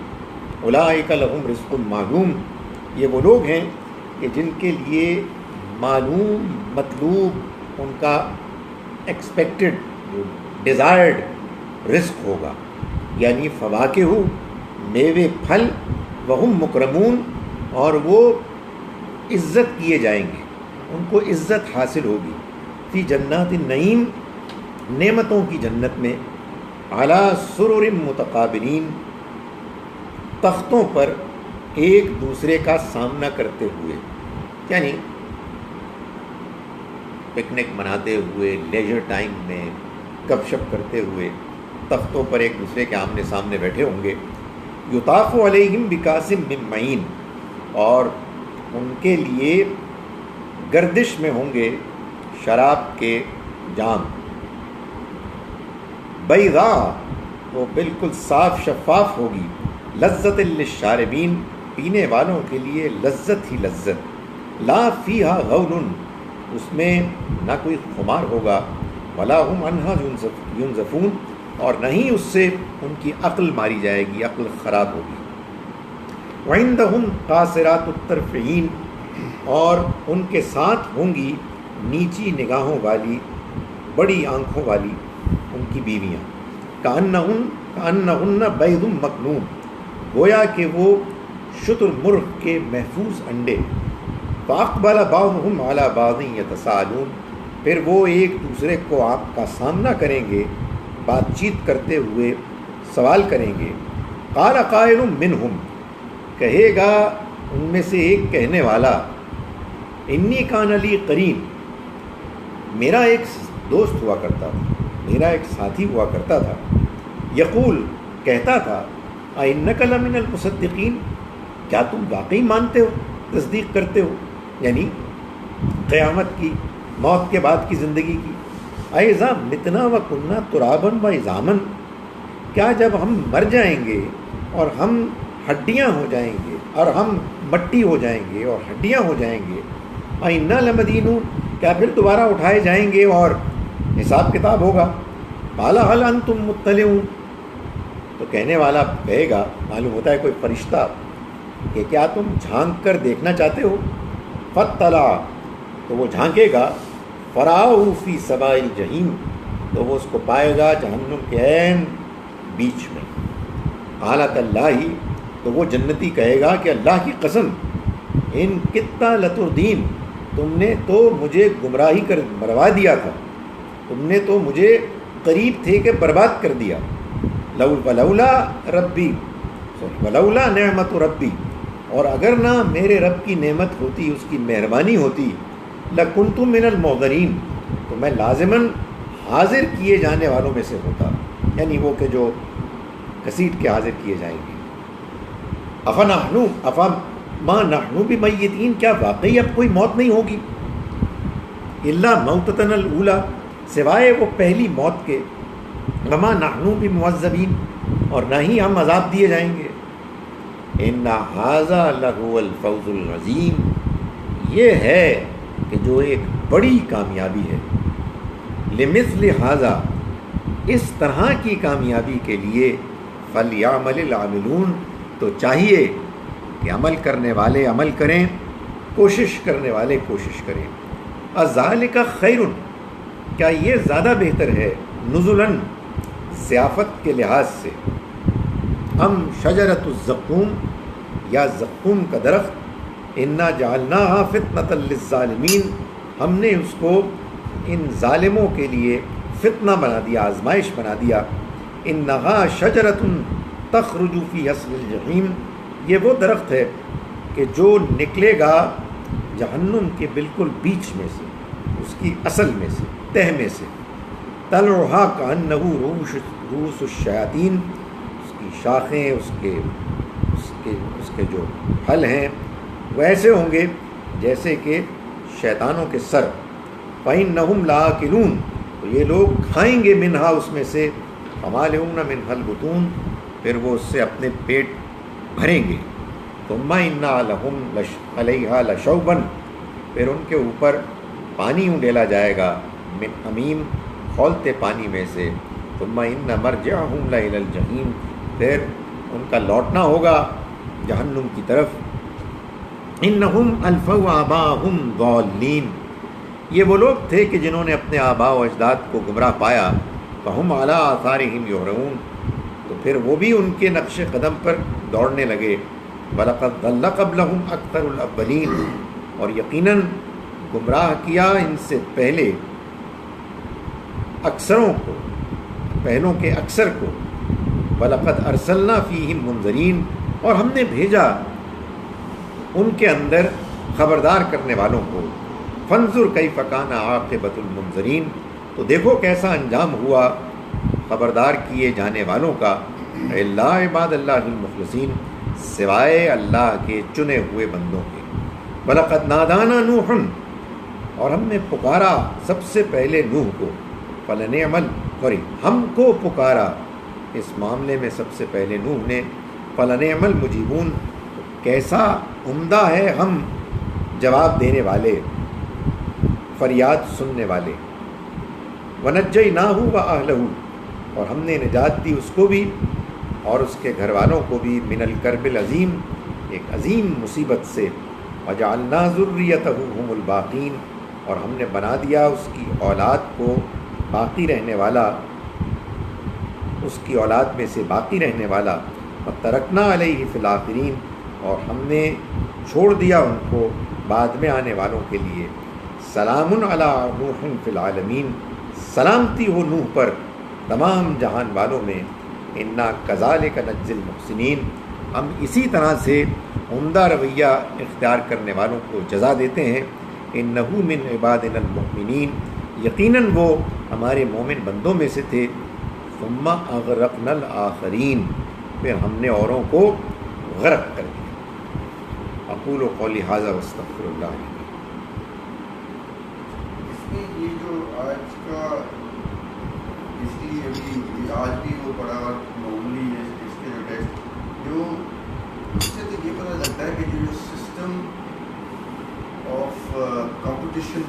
اولئک لہم رزق معلوم، یہ وہ لوگ ہیں کہ جن کے لیے معلوم، مطلوب، ان کا ایکسپیکٹڈ، ڈیزائرڈ رزق ہوگا، یعنی فواکہ، میوے پھل، وہم مکرمون، اور وہ عزت کیے جائیں گے، ان کو عزت حاصل ہوگی، فی جنات النعیم، نعمتوں کی جنت میں، علی سرر متقابلین، تختوں پر ایک دوسرے کا سامنا کرتے ہوئے، یعنی پکنک مناتے ہوئے، لیجر ٹائم میں گپ شپ کرتے ہوئے تختوں پر ایک دوسرے کے آمنے سامنے بیٹھے ہوں گے۔ یطاف علیہم بکاس من معین، اور ان کے لیے گردش میں ہوں گے شراب کے جام، بیضاء، وہ بالکل صاف شفاف ہوگی، لذت للشاربین، پینے والوں کے لیے لذت ہی لذت، لا فیہا غول، اس میں نہ کوئی خمار ہوگا، ولا ہم عنہا ینزفون، اور نہیں اس سے ان کی عقل ماری جائے گی، عقل خراب ہوگی۔ وعندہم قاصرات الطرف عین، اور ان کے ساتھ ہوں گی نیچی نگاہوں والی، بڑی آنکھوں والی ان کی بیویاں، کأنہن بیض مکنون، گویا کہ وہ شتر مرغ کے محفوظ انڈے۔ فاقبل بعضهم علی بعض یتساءلون، پھر وہ ایک دوسرے کو آپ کا سامنا کریں گے، بات چیت کرتے ہوئے سوال کریں گے۔ قال قائل منہم، کہے گا ان میں سے ایک کہنے والا، انی کان لی قرین، میرا ایک دوست ہوا کرتا تھا، میرا ایک ساتھی ہوا کرتا تھا، یقول، کہتا تھا، اِنَّکَ لَمِنَ الْمُصَدِّقِین، کیا تم واقعی مانتے ہو، تصدیق کرتے ہو، یعنی قیامت کی، موت کے بعد کی زندگی کی۔ اَإِذَا مِتْنَا وَكُنَّا تُرَابًا وَعِظَامًا، کیا جب ہم مر جائیں گے اور ہم ہڈیاں ہو جائیں گے، اور ہم مٹی ہو جائیں گے اور ہڈیاں ہو جائیں گے، اِنَّا لَمَدِینُونَ، کیا پھر دوبارہ اٹھائے جائیں گے اور حساب کتاب ہوگا۔ قَالَ هَلْ أَنْتُمْ مُطَّلِعُونَ، تو کہنے والا کہے گا، معلوم ہوتا ہے کوئی فرشتہ، کہ کیا تم جھانک کر دیکھنا چاہتے ہو؟ فَاطَّلَعَ، تو وہ جھانکے گا، فَرَآهُ فِي سَوَاءِ الْجَحِيمِ، تو وہ اس کو پائے گا جہنم کے عین بیچ میں۔ قَالَ تَاللَّهِ، تو وہ جنتی کہے گا کہ اللہ کی قسم، ان کِتَّ لَتُرْدِینَ، تم نے تو مجھے گمراہی کر مروا دیا تھا، تم نے تو مجھے قریب تھے کہ برباد کر دیا۔ ولولا ربی، ولولا نعمت ربی، اور اگر نہ میرے رب کی نعمت ہوتی، اس کی مہربانی ہوتی، لکنت من المحضرین، تو میں لازماً حاضر کیے جانے والوں میں سے ہوتا، یعنی وہ کہ جو گھسیٹ کے حاضر کیے جائیں گے۔ افما نحن بمیتین، کیا واقعی اب کوئی موت نہیں ہوگی؟ الا موتتنا الاولی، سوائے وہ پہلی موت کے، وما نحن بمعذبین، اور نہ ہی ہم عذاب دیے جائیں گے۔ ان ھذا لہو الفوز العظیم، یہ ہے کہ جو ایک بڑی کامیابی ہے۔ لمثل ھذا، اس طرح کی کامیابی کے لیے، فلیعمل العاملون، تو چاہیے کہ عمل کرنے والے عمل کریں، کوشش کرنے والے کوشش کریں۔ اذالک خیر، کیا یہ زیادہ بہتر ہے، نزلاً، ضیافت کے لحاظ سے، ام شجرۃ الزقوم، یا زقوم کا درخت، انا جعلناها فتنۃ للظالمین، ہم نے اس کو ان ظالموں کے لیے فتنہ بنا دیا، آزمائش بنا دیا۔ انہا شجرۃ تخرج فی اصل الجحیم، یہ وہ درخت ہے کہ جو نکلے گا جہنم کے بالکل بیچ میں سے، اس کی اصل میں سے، تہ میں سے، طلعھا کأنہ رؤوس الشیاطین، اس کی شاخیں، اس کے جو پھل ہیں وہ ایسے ہوں گے جیسے کہ شیطانوں کے سر۔ فإنہم لآکلون، تو یہ لوگ کھائیں گے منہا، اس میں سے، فمالئون منہا البطون، پھر وہ اس سے اپنے پیٹ بھریں گے۔ ثم ان لہم علیہا لشوبا، پھر ان کے اوپر پانی ڈالا جائے گا، من حمیم، کھولتے پانی میں سے۔ ثم ان مرجعہم لإلی الجحیم، پھر ان کا لوٹنا ہوگا جہنم کی طرف۔ انہم الفوا آباءہم ضالین، یہ وہ لوگ تھے کہ جنہوں نے اپنے آباء و اجداد کو گمراہ پایا۔ فہم علی آثارہم یہرعون، تو پھر وہ بھی ان کے نقش قدم پر دوڑنے لگے۔ وَلَقَدْ ضَلَّ قَبْلَهُمْ أَكْثَرُ الْأَوَّلِينَ، اور یقیناً گمراہ کیا ان سے پہلے اکثروں کو، پہلوں کے اکثر کو۔ وَلَقَدْ أَرْسَلْنَا فِيهِمْ مُنذِرِينَ، اور ہم نے بھیجا ان کے اندر خبردار کرنے والوں کو۔ فانظر کیف کان عاقبۃ المنذرین، تو دیکھو کیسا انجام ہوا خبردار کیے جانے والوں کا۔ الا عباد اللہ المخلصین، سوائے اللہ کے چنے ہوئے بندوں کے۔ وَلَقَدْ نَادَانَا نُوحٌ، اور ہم نے پکارا سب سے پہلے نوح کو۔ فَلَنِعْمَ ہم کو پکارا اس معاملے میں سب سے پہلے نوح نے۔ فَلَنِعْمَ الْمُجِيبُونَ، کیسا عمدہ ہے ہم جواب دینے والے، فریاد سننے والے۔ وَنَجَّيْنَاهُ وَأَهْلَهُ، اور ہم نے نجات دی اس کو بھی اور اس کے گھر والوں کو بھی، من الکرب العظیم، ایک عظیم مصیبت سے۔ وَجَعَلْنَا ذُرِّيَّتَهُ هُمُ الْبَاقِينَ، اور ہم نے بنا دیا اس کی اولاد کو باقی رہنے والا، اس کی اولاد میں سے باقی رہنے والا۔ وَتَرَكْنَا عَلَيْهِ فِي الْآخِرِينَ، اور ہم نے چھوڑ دیا ان کو بعد میں آنے والوں کے لیے۔ سلام علی نوح فی العالمین، سلامتی ہو نوح پر تمام جہان والوں میں۔ انا کذالک نجزی المحسنین، ہم اسی طرح سے عمدہ رویہ اختیار کرنے والوں کو جزا دیتے ہیں۔ انہ من عبادنا المؤمنین، یقیناً وہ ہمارے مومن بندوں میں سے تھے۔ ثم اغرقنا الآخرین، پھر ہم نے اوروں کو غرق کر دیا۔ اقول قولی ھذا واستغفر اللہ لي۔ اس میں یہ جو آج کا، اس لیے ابھی آج بھی وہ پڑھا اور نارملی اس کے جو ٹیسٹ جو، اس سے تو یہ پتہ لگتا ہے کہ جو system of competition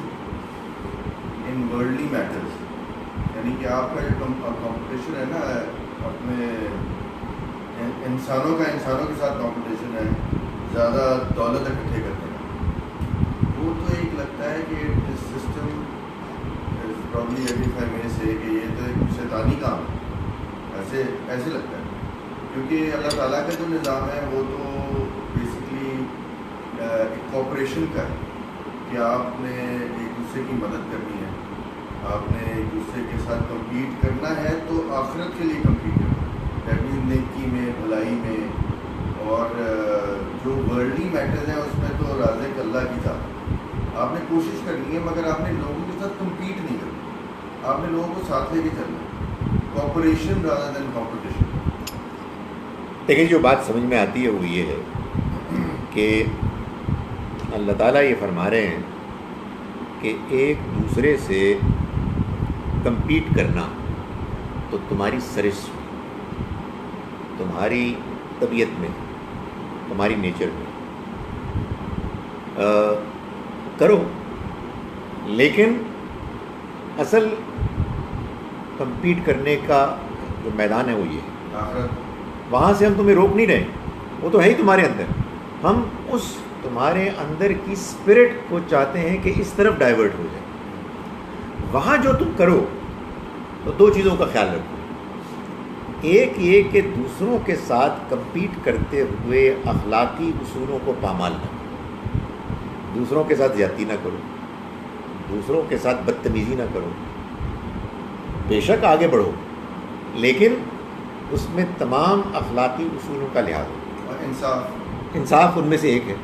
in worldly matters, یعنی کہ آپ کا جو کمپٹیشن ہے نا اپنے انسانوں کے ساتھ کمپٹیشن ہے زیادہ دولت اکٹھے کرنے کا، وہ تو ایک لگتا ہے کہ دس سسٹم پرابلی ایڈیفائی میں سے کہ یہ تو ایک شیطانی کام ہے، ایسے لگتا ہے، کیونکہ اللہ تعالیٰ کا جو نظام ہے وہ تو بیسکلی ایک کوپریشن کا ہے کہ آپ نے ایک دوسرے کی مدد کرنی ہے، آپ نے ایک دوسرے کے ساتھ کمپیٹ کرنا ہے تو آخرت کے لیے کمپیٹ کرنا ہے، دیٹ مینس نیکی میں، بھلائی میں، اور جو ورلڈلی میٹرز ہیں اس میں تو رازق اللہ کی ذات، آپ نے کوشش کرنی ہے مگر آپ نے لوگوں کے ساتھ کمپیٹ نہیں کرنا، آپ نے لوگوں کو ساتھ لے کے چلنا ہے، کوپریشن رادر دین کمپٹیشن۔ دیکھیں جو بات سمجھ میں آتی ہے وہ یہ ہے کہ اللہ تعالیٰ یہ فرما رہے ہیں کہ ایک دوسرے سے کمپیٹ کرنا تو تمہاری سرش، تمہاری طبیعت میں، تمہاری نیچر میں کرو، لیکن اصل کمپیٹ کرنے کا جو میدان ہے وہ یہ ہے، وہاں سے ہم تمہیں روک نہیں رہے، وہ تو ہے ہی تمہارے اندر، ہم اس تمہارے اندر کی اسپرٹ کو چاہتے ہیں کہ اس طرف ڈائیورٹ ہو جائے۔ وہاں جو تم کرو تو دو چیزوں کا خیال رکھو، ایک یہ کہ دوسروں کے ساتھ کمپیٹ کرتے ہوئے اخلاقی اصولوں کو پامال نہ کرو، دوسروں کے ساتھ زیادتی نہ کرو، دوسروں کے ساتھ بدتمیزی نہ کرو، بے شک آگے بڑھو لیکن اس میں تمام اخلاقی اصولوں کا لحاظ ہوتا اور ہے. انصاف ان میں سے ایک ہے،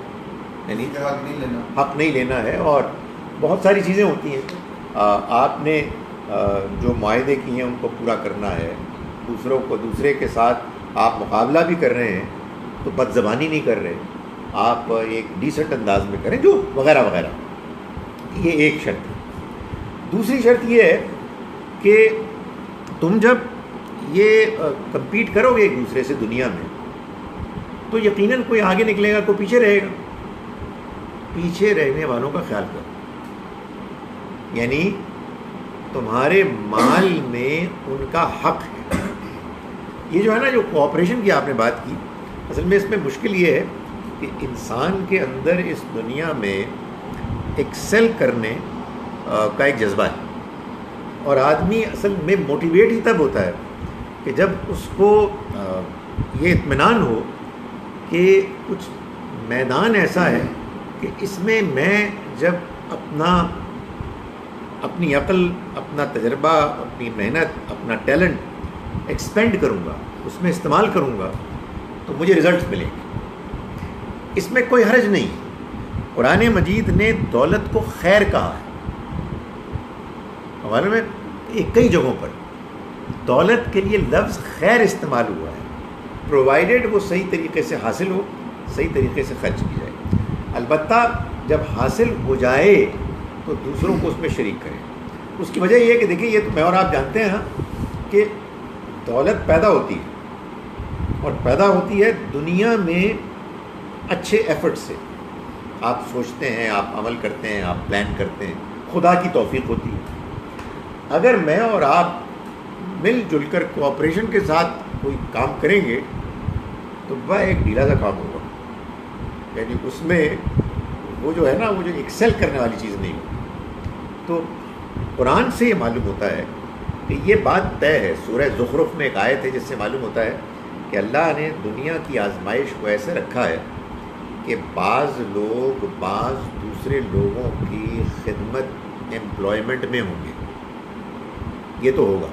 یعنی حق نہیں لینا ہے. اور بہت ساری چیزیں ہوتی ہیں. آپ نے جو معاہدے کیے ہیں ان کو پورا کرنا ہے. دوسرے کے ساتھ آپ مقابلہ بھی کر رہے ہیں تو بد زبانی نہیں کر رہے، آپ ایک ڈیسنٹ انداز میں کریں، جو وغیرہ وغیرہ. یہ ایک شرط ہے. دوسری شرط یہ ہے کہ تم جب یہ کمپیٹ کرو گے ایک دوسرے سے دنیا میں، تو یقیناً کوئی آگے نکلے گا، کوئی پیچھے رہے گا. پیچھے رہنے والوں کا خیال کرو، یعنی تمہارے مال میں ان کا حق ہے. یہ جو ہے نا، جو کوآپریشن کی آپ نے بات کی، اصل میں اس میں مشکل یہ ہے کہ انسان کے اندر اس دنیا میں ایکسل کرنے کا ایک جذبہ ہے، اور آدمی اصل میں موٹیویٹ ہی تب ہوتا ہے کہ جب اس کو یہ اطمینان ہو کہ کچھ میدان ایسا ہے کہ اس میں میں جب اپنی عقل، اپنا تجربہ، اپنی محنت، اپنا ٹیلنٹ ایکسپینڈ کروں گا، اس میں استعمال کروں گا، تو مجھے رزلٹس ملیں گے. اس میں کوئی حرج نہیں. قرآن مجید نے دولت کو خیر کہا ہے. ہمارے میں کئی جگہوں پر دولت کے لیے لفظ خیر استعمال ہوا ہے، پرووائڈیڈ وہ صحیح طریقے سے حاصل ہو، صحیح طریقے سے خرچ کی جائے. البتہ جب حاصل ہو جائے تو دوسروں کو اس میں شریک کریں. اس کی وجہ یہ ہے کہ دیکھیں، یہ تو میں اور آپ جانتے ہیں کہ دولت پیدا ہوتی ہے، اور پیدا ہوتی ہے دنیا میں اچھے ایفرٹ سے. آپ سوچتے ہیں، آپ عمل کرتے ہیں، آپ پلان کرتے ہیں، خدا کی توفیق ہوتی ہے. اگر میں اور آپ مل جل کر کوآپریشن کے ساتھ کوئی کام کریں گے تو وہ ایک ڈھیلا سا کام ہوگا، یعنی اس میں وہ جو ہے نا، وہ جو ایکسل کرنے والی چیز نہیں ہوگی. تو قرآن سے یہ معلوم ہوتا ہے کہ یہ بات طے ہے. سورہ زخرف میں ایک آیت ہے جس سے معلوم ہوتا ہے کہ اللہ نے دنیا کی آزمائش کو ایسے رکھا ہے کہ بعض لوگ بعض دوسرے لوگوں کی خدمت امپلائمنٹ میں ہوں گے. یہ تو ہوگا،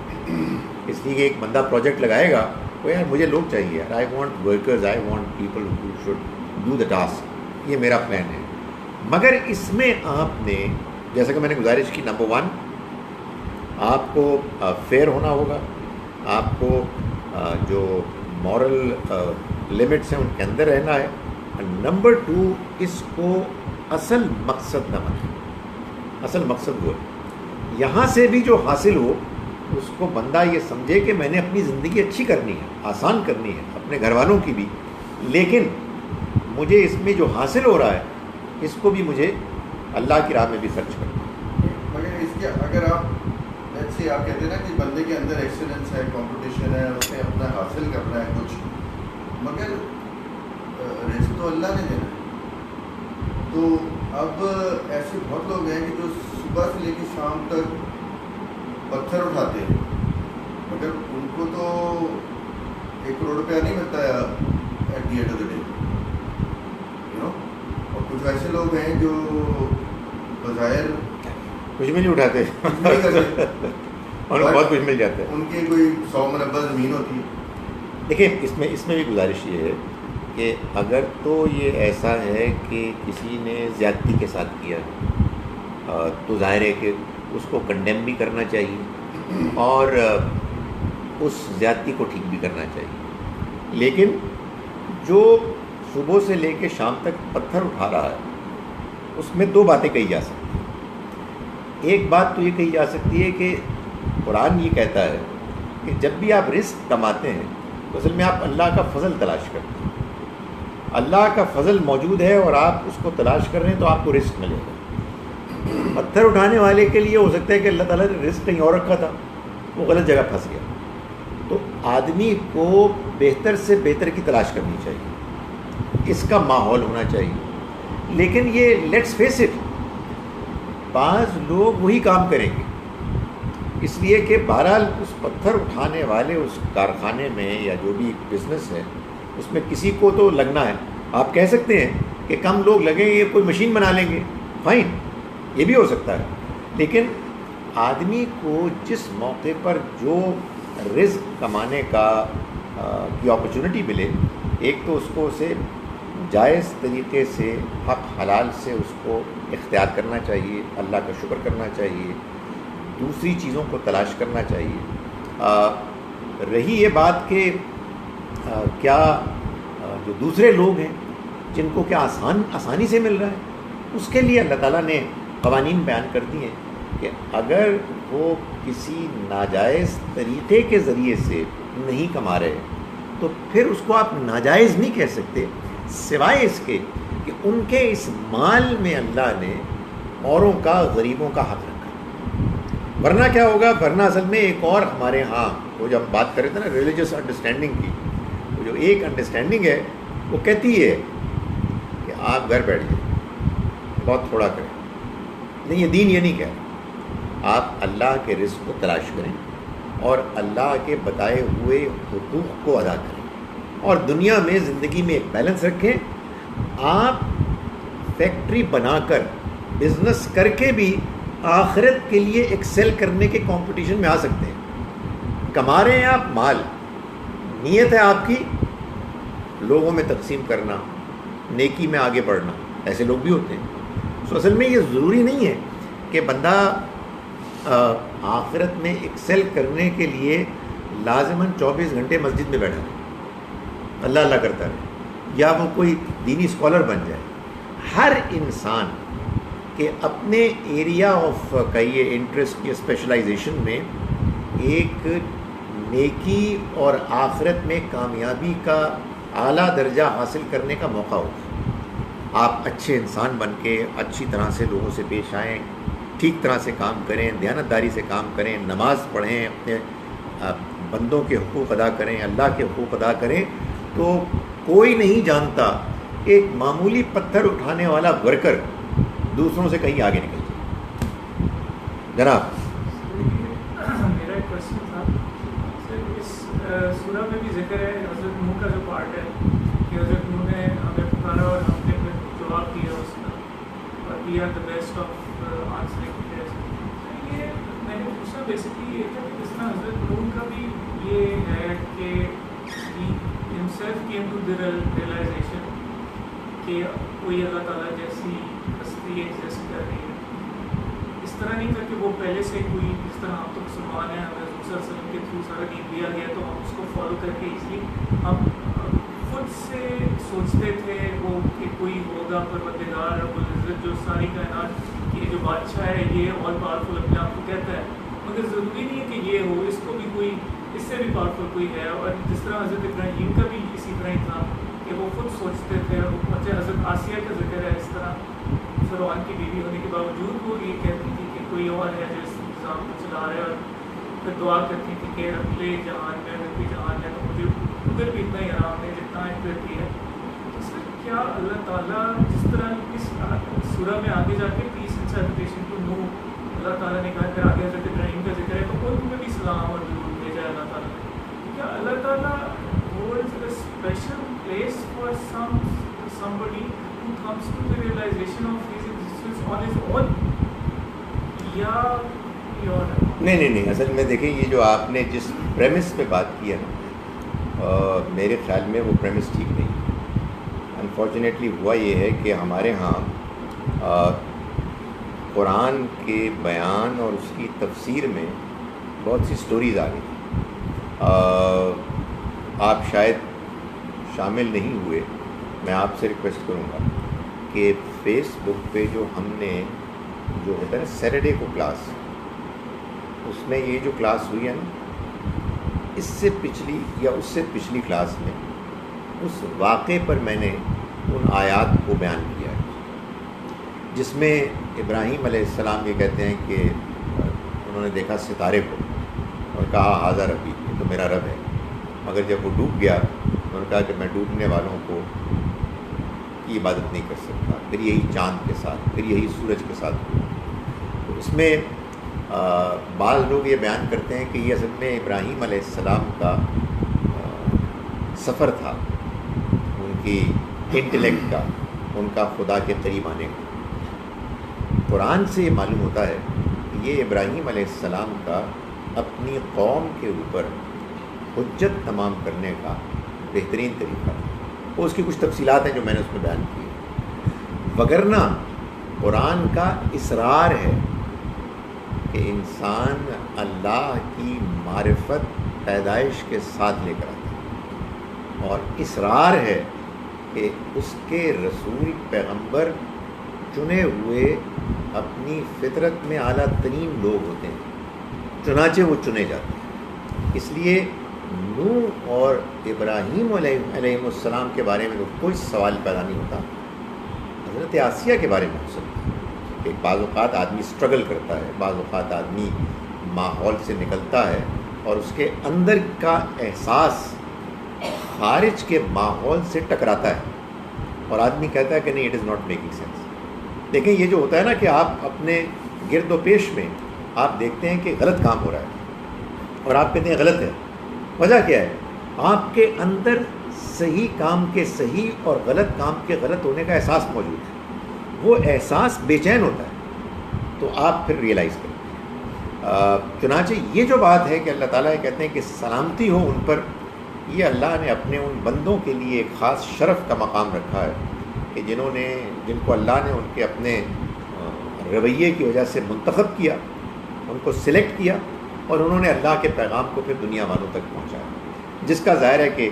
اس لیے کہ ایک بندہ پروجیکٹ لگائے گا، وہ یار مجھے لوگ چاہیے، یار I want workers, I want people who should do the task, یہ میرا پلان ہے. مگر اس میں آپ نے، جیسا کہ میں نے گزارش کی، نمبر 1 آپ کو فیئر ہونا ہوگا، آپ کو جو مورل لمٹس ہیں ان کے اندر رہنا ہے. نمبر 2 اس کو اصل مقصد نہ بنائیں. اصل مقصد وہ ہے، یہاں سے بھی جو حاصل ہو اس کو بندہ یہ سمجھے کہ میں نے اپنی زندگی اچھی کرنی ہے، آسان کرنی ہے، اپنے گھر والوں کی بھی، لیکن مجھے اس میں جو حاصل ہو رہا ہے اس کو بھی مجھے اللہ کی راہ میں بھی خرچ کرنا ہے. مگر اس کے اگر آپ آپ کہتے ہیں نا کہ بندے کے اندر ایکسیلنس ہے، کمپٹیشن ہے، اس نے اپنا حاصل کرنا ہے کچھ، مگر رزق تو اللہ نے دینا ہے. تو اب ایسے بہت لوگ ہیں کہ جو صبح سے لے کے شام تک پتھر اٹھاتے ہیں، مگر ان کو تو 1 کروڑ روپیہ نہیں ملتا ہے at the end of the day, you know. اور کچھ ایسے لوگ ہیں جو بظاہر کچھ بھی نہیں اٹھاتے اور بہت کچھ مل جاتا ہے. ان کی کوئی 100 مربع زمین ہوتی ہے. دیکھیں، اس میں بھی گزارش یہ ہے کہ اگر تو یہ ایسا ہے کہ کسی نے زیادتی کے ساتھ کیا تو ظاہر ہے کہ اس کو کنڈیم بھی کرنا چاہیے اور اس زیادتی کو ٹھیک بھی کرنا چاہیے. لیکن جو صبح سے لے کے شام تک پتھر اٹھا رہا ہے اس میں 2 باتیں کہی جا سکتی ہیں. ایک بات تو یہ کہی جا سکتی ہے کہ قرآن یہ کہتا ہے کہ جب بھی آپ رزق کماتے ہیں تو اصل میں آپ اللہ کا فضل تلاش کرتے ہیں. اللہ کا فضل موجود ہے اور آپ اس کو تلاش کر رہے ہیں تو آپ کو رزق ملے گا. پتھر اٹھانے والے کے لیے ہو سکتا ہے کہ اللہ تعالیٰ نے رزق کہیں اور رکھا تھا، وہ غلط جگہ پھنس گیا. تو آدمی کو بہتر سے بہتر کی تلاش کرنی چاہیے، اس کا ماحول ہونا چاہیے. لیکن یہ لیٹس فیس اٹ، بعض لوگ وہی کام کریں گے، اس لیے کہ بہرحال اس پتھر اٹھانے والے اس کارخانے میں یا جو بھی بزنس ہے اس میں کسی کو تو لگنا ہے. آپ کہہ سکتے ہیں کہ کم لوگ لگیں گے، کوئی مشین بنا لیں گے، فائن، یہ بھی ہو سکتا ہے. لیکن آدمی کو جس موقع پر جو رزق کمانے کا کی اپرچونٹی ملے، ایک تو اس کو اسے جائز طریقے سے حق حلال سے اس کو اختیار کرنا چاہیے، اللہ کا شکر کرنا چاہیے، دوسری چیزوں کو تلاش کرنا چاہیے۔ رہی یہ بات کہ کیا جو دوسرے لوگ ہیں جن کو کیا آسانی سے مل رہا ہے، اس کے لیے اللہ تعالیٰ نے قوانین بیان کر دی ہیں کہ اگر وہ کسی ناجائز طریقے کے ذریعے سے نہیں کما رہے تو پھر اس کو آپ ناجائز نہیں کہہ سکتے، سوائے اس کے کہ ان کے اس مال میں اللہ نے اوروں کا، غریبوں کا حق رکھا۔ ورنہ کیا ہوگا، ورنہ اصل میں ایک اور ہمارے ہاں وہ جب بات کر رہے تھے نا ریلیجس انڈرسٹینڈنگ کی، وہ جو ایک انڈرسٹینڈنگ ہے وہ کہتی ہے کہ آپ گھر بیٹھ جائیں، بہت تھوڑا کریں۔ نہیں، یہ دین یہ نہیں کہہ رہا، آپ اللہ کے رزق کو تلاش کریں اور اللہ کے بتائے ہوئے حقوق کو ادا کریں اور دنیا میں زندگی میں ایک بیلنس رکھیں۔ آپ فیکٹری بنا کر بزنس کر کے بھی آخرت کے لیے ایکسل کرنے کے کمپٹیشن میں آ سکتے ہیں۔ کما رہے ہیں آپ مال، نیت ہے آپ کی لوگوں میں تقسیم کرنا، نیکی میں آگے بڑھنا، ایسے لوگ بھی ہوتے ہیں۔ سو اصل میں یہ ضروری نہیں ہے کہ بندہ آخرت میں ایکسل کرنے کے لیے لازماً 24 گھنٹے مسجد میں بیٹھا رہے، اللہ اللہ کرتا رہے، یا وہ کوئی دینی اسکالر بن جائے۔ ہر انسان کے اپنے ایریا آف کہیے انٹرسٹ یا اسپیشلائزیشن میں ایک نیکی اور آخرت میں کامیابی کا اعلیٰ درجہ حاصل کرنے کا موقع ہوتا ہے۔ آپ اچھے انسان بن کے اچھی طرح سے لوگوں سے پیش آئیں، ٹھیک طرح سے کام کریں، دیانتداری سے کام کریں، نماز پڑھیں، اپنے بندوں کے حقوق ادا کریں، اللہ کے حقوق ادا کریں، تو کوئی نہیں جانتا ایک معمولی پتھر اٹھانے والا ورکر دوسروں سے کہیں آگے نکل جائے۔ جناب میرا ایک کوشچن تھا سر، اس سورہ میں بھی ذکر ہے حضرت نوح کا جو پارٹ ہے کہ حضرت نوح نے ہمیں پکارا اور ہم نے پھر جواب دیا اس کا، اور we are the best of answering test. یہ میں نے پوچھا بیسکلی یہ تھا کہ جس طرح حضرت نوح کا بھی یہ ہے کہ himself came to the realization کہ کوئی اللہ تعالیٰ جیسی ہستی ایگزسٹ کر رہی ہے، اس طرح نہیں تھا کہ وہ پہلے سے کوئی، جس طرح ہم تو مسلمان ہیں، ہمیں حضور صلی اللہ علیہ وسلم کے تھرو سارا دین دیا گیا تو ہم اس کو فالو کر کے ایزلی ہم خود سے سوچتے تھے وہ کہ کوئی ہوگا پروردگار رب العزت جو ساری کائنات یہ جو بادشاہ ہے، یہ آل پاورفل اپنے آپ کو کہتا ہے، مگر ضروری نہیں ہے کہ یہ ہو، اس کو بھی کوئی اس سے بھی پاورفل کوئی ہے۔ اور جس طرح حضرت ابراہیم کا بھی اسی طرح ہی تھا کہ وہ خود سوچتے تھے، اور حضرت آسیہ کا ذکر ہے اس طرح فرعون کی بیوی ہونے کے باوجود وہ یہ کہتی تھی کہ کوئی اور ہے جو اس نظام کو چلا رہا ہے، اور پھر دعا کرتی تھی کہ اگلے جہان میں اگر کوئی جہان ہے تو مجھے ادھر بھی اتنا ہی آرام ہے جتنا ایک کرتی ہے۔ تو سر کیا اللہ تعالیٰ جس طرح اس سورہ میں آگے جا کے پیس اینڈ سیلیبریشن ٹو نو اللہ تعالیٰ نے کہا، پھر آگے حضرت ابراہیم کا ذکر ہے تو ان میں بھی سلام اور درود بھیجا ہے اللہ تعالیٰ نے، کیا اللہ تعالیٰ holds a special place for somebody who comes to the realization of his existence on his own یا نہیں، اصل میں دیکھیں یہ جو آپ نے جس پریمس پہ بات کی ہے نا، میرے خیال میں وہ پریمس ٹھیک نہیں۔ انفارچونیٹلی ہوا یہ ہے کہ ہمارے ہاں قرآن کے بیان اور اس کی تفسیر میں بہت سی سٹوریز آ گئی۔ آپ شاید شامل نہیں ہوئے، میں آپ سے ریکویسٹ کروں گا کہ فیس بک پہ جو ہم نے جو ہوتا ہے نا سیٹرڈے کو کلاس، اس میں یہ جو کلاس ہوئی ہے نا، اس سے پچھلی یا اس سے پچھلی کلاس میں اس واقعے پر میں نے ان آیات کو بیان کیا ہے جس میں ابراہیم علیہ السلام یہ کہتے ہیں کہ انہوں نے دیکھا ستارے کو اور کہا ہاذا ربی، یہ تو میرا رب ہے، مگر جب وہ ڈوب گیا انہوں نے کہا کہ میں ڈوبنے والوں کو کی عبادت نہیں کر سکتا، پھر یہی چاند کے ساتھ، پھر یہی سورج کے ساتھ ہوا۔ تو اس میں بعض لوگ یہ بیان کرتے ہیں کہ یہ اصل میں ابراہیم علیہ السلام کا سفر تھا، ان کی انٹلیکٹ کا، ان کا خدا کے قریب آنے کا۔ قرآن سے یہ معلوم ہوتا ہے کہ یہ ابراہیم علیہ السلام کا اپنی قوم کے اوپر حجت تمام کرنے کا بہترین طریقہ تھا. وہ اس کی کچھ تفصیلات ہیں جو میں نے اس میں بیان کی ہیں. وگرنہ قرآن کا اصرار ہے کہ انسان اللہ کی معرفت پیدائش کے ساتھ لے کر آتا ہے، اور اصرار ہے کہ اس کے رسول پیغمبر چنے ہوئے اپنی فطرت میں اعلیٰ ترین لوگ ہوتے ہیں، چنانچہ وہ چنے جاتے ہیں. اس لیے نوح اور ابراہیم علیہ السلام کے بارے میں تو کوئی سوال پیدا نہیں ہوتا. حضرت آسیہ کے بارے میں ہو سکتا ہے کہ بعض اوقات آدمی اسٹرگل کرتا ہے، بعض اوقات آدمی ماحول سے نکلتا ہے اور اس کے اندر کا احساس خارج کے ماحول سے ٹکراتا ہے اور آدمی کہتا ہے کہ نہیں، it is not making sense. دیکھیں یہ جو ہوتا ہے نا کہ آپ اپنے گرد و پیش میں آپ دیکھتے ہیں کہ غلط کام ہو رہا ہے اور آپ کہتے ہیں غلط ہے. وجہ کیا ہے؟ آپ کے اندر صحیح کام کے صحیح اور غلط کام کے غلط ہونے کا احساس موجود ہے. وہ احساس بے چین ہوتا ہے تو آپ پھر ریئلائز کریں. چنانچہ یہ جو بات ہے کہ اللہ تعالیٰ کہتے ہیں کہ سلامتی ہو ان پر، یہ اللہ نے اپنے ان بندوں کے لیے ایک خاص شرف کا مقام رکھا ہے کہ جن کو اللہ نے ان کے اپنے رویے کی وجہ سے منتخب کیا، ان کو سلیکٹ کیا اور انہوں نے اللہ کے پیغام کو پھر دنیا والوں تک پہنچایا. جس کا ظاہر ہے کہ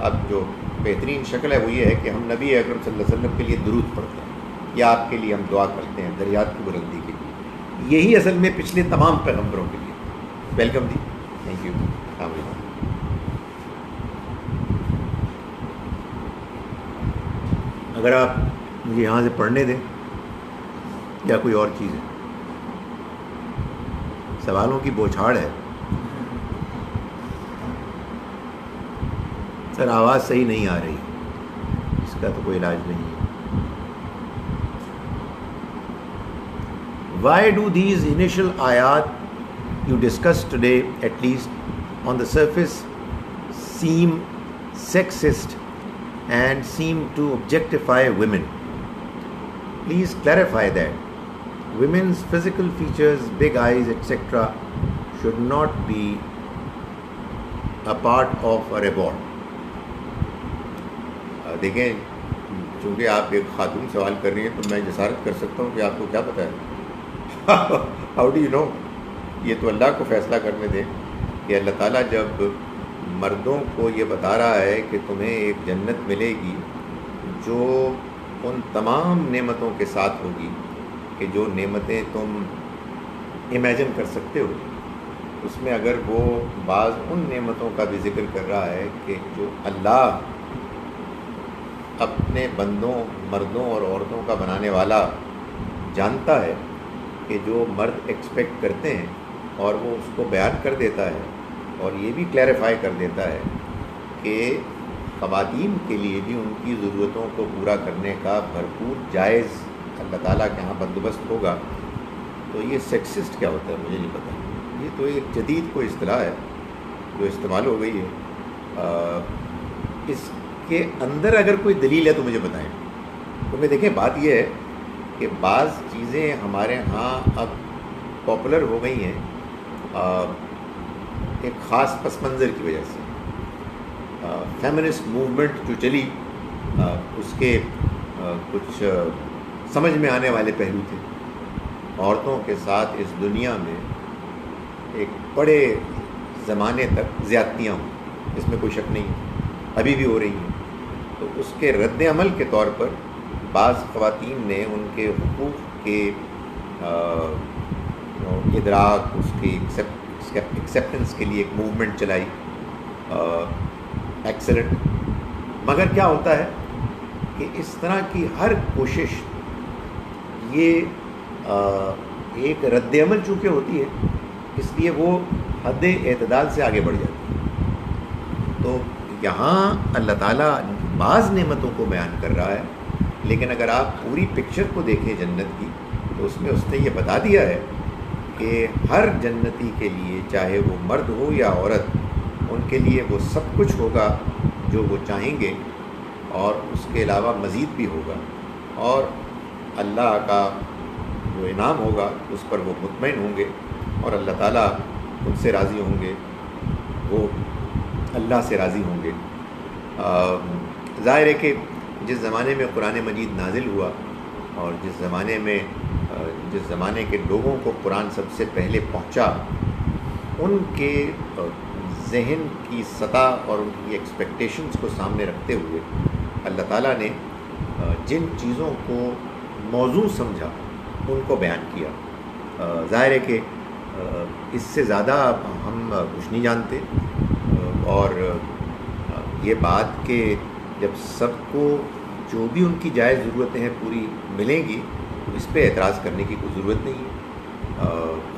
اب جو بہترین شکل ہے وہ یہ ہے کہ ہم نبی اکرم صلی اللہ علیہ وسلم کے لیے درود پڑھتے ہیں یا آپ کے لیے ہم دعا کرتے ہیں دریات کی بلندی کے لیے. یہی اصل میں پچھلے تمام پیغمبروں کے لیے. ویلکم جی، تھینک یو، السلام علیکم. اگر آپ مجھے یہاں سے پڑھنے دیں یا کوئی اور چیز ہے. سوالوں کی بوچھاڑ ہے. سر آواز صحیح نہیں آ رہی، اس کا تو کوئی علاج نہیں ہے. Why do these initial ayat you discussed today, at least on the surface, seem sexist and seem to objectify women? Please clarify that. Women's physical features, big eyes, etc. should not be a part of a report. دیکھیں، چونکہ آپ ایک خاتون سوال کر رہی ہیں تو میں جسارت کر سکتا ہوں کہ آپ کو کیا پتہ ہے. How do you know? یہ تو اللہ کو فیصلہ کرنے دیں کہ اللہ تعالیٰ جب مردوں کو یہ بتا رہا ہے کہ تمہیں ایک جنت ملے گی جو ان تمام نعمتوں کے ساتھ ہوگی کہ جو نعمتیں تم امیجن کر سکتے ہو، اس میں اگر وہ بعض ان نعمتوں کا بھی ذکر کر رہا ہے کہ جو اللہ اپنے بندوں، مردوں اور عورتوں کا بنانے والا جانتا ہے کہ جو مرد ایکسپیکٹ کرتے ہیں، اور وہ اس کو بیان کر دیتا ہے اور یہ بھی کلیریفائی کر دیتا ہے کہ خواتین کے لیے بھی ان کی ضرورتوں کو پورا کرنے کا بھرپور جائز اللہ تعالیٰ کے ہاں بندوبست ہوگا. تو یہ سیکسسٹ کیا ہوتا ہے مجھے نہیں پتہ. یہ تو ایک جدید کوئی اصطلاح ہے جو استعمال ہو گئی ہے. اس کے اندر اگر کوئی دلیل ہے تو مجھے بتائیں. کیونکہ دیکھیں بات یہ ہے کہ بعض چیزیں ہمارے ہاں اب پاپولر ہو گئی ہیں ایک خاص پس منظر کی وجہ سے. فیمنسٹ موومنٹ جو چلی، اس کے کچھ سمجھ میں آنے والے پہلو تھے. عورتوں کے ساتھ اس دنیا میں ایک بڑے زمانے تک زیادتیاں ہوں، اس میں کوئی شک نہیں ہے، ابھی بھی ہو رہی ہیں. تو اس کے رد عمل کے طور پر بعض خواتین نے ان کے حقوق کے ادراک، اس کی ایکسیپٹنس کے لیے ایک موومنٹ چلائی. ایکسلنٹ. مگر کیا ہوتا ہے کہ اس طرح کی ہر کوشش یہ ایک رد عمل چونکہ ہوتی ہے، اس لیے وہ حد اعتدال سے آگے بڑھ جاتی ہے. تو یہاں اللہ تعالیٰ بعض نعمتوں کو بیان کر رہا ہے، لیکن اگر آپ پوری پکچر کو دیکھیں جنت کی تو اس میں اس نے یہ بتا دیا ہے کہ ہر جنتی کے لیے، چاہے وہ مرد ہو یا عورت، ان کے لیے وہ سب کچھ ہوگا جو وہ چاہیں گے، اور اس کے علاوہ مزید بھی ہوگا. اور اللہ کا جو انعام ہوگا اس پر وہ مطمئن ہوں گے اور اللہ تعالیٰ ان سے راضی ہوں گے. وہ اللہ سے راضی ہوں گے. ظاہر ہے کہ جس زمانے میں قرآن مجید نازل ہوا اور جس زمانے کے لوگوں کو قرآن سب سے پہلے پہنچا، ان کے ذہن کی سطح اور ان کی ایکسپیکٹیشنز کو سامنے رکھتے ہوئے اللہ تعالیٰ نے جن چیزوں کو موضوع سمجھا ان کو بیان کیا. ظاہر ہے کہ اس سے زیادہ ہم کچھ نہیں جانتے، اور یہ بات کہ جب سب کو جو بھی ان کی جائز ضرورتیں ہیں پوری ملیں گی تو اس پہ اعتراض کرنے کی کوئی ضرورت نہیں ہے.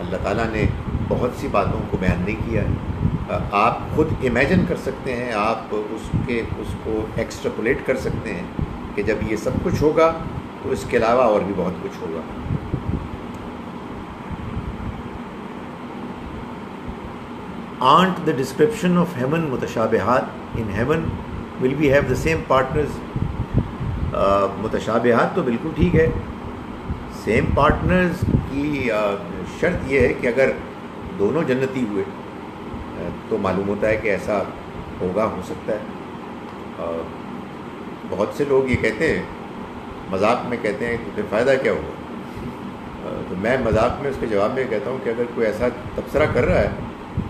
اللہ تعالیٰ نے بہت سی باتوں کو بیان نہیں کیا ہے. آپ خود امیجن کر سکتے ہیں، آپ اس کو ایکسٹراپولیٹ کر سکتے ہیں کہ جب یہ سب کچھ ہوگا تو اس کے علاوہ اور بھی بہت کچھ ہوگا. Aren't the description of heaven متشابہات؟ In heaven will we have the same partners؟ متشابہات تو بالکل ٹھیک ہے. سیم پارٹنرز کی شرط یہ ہے کہ اگر دونوں جنتی ہوئے تو معلوم ہوتا ہے کہ ایسا ہو سکتا ہے. بہت سے لوگ یہ کہتے ہیں، مذاق میں کہتے ہیں کہ پھر فائدہ کیا ہوگا. تو میں مذاق میں اس کے جواب میں کہتا ہوں کہ اگر کوئی ایسا تبصرہ کر رہا ہے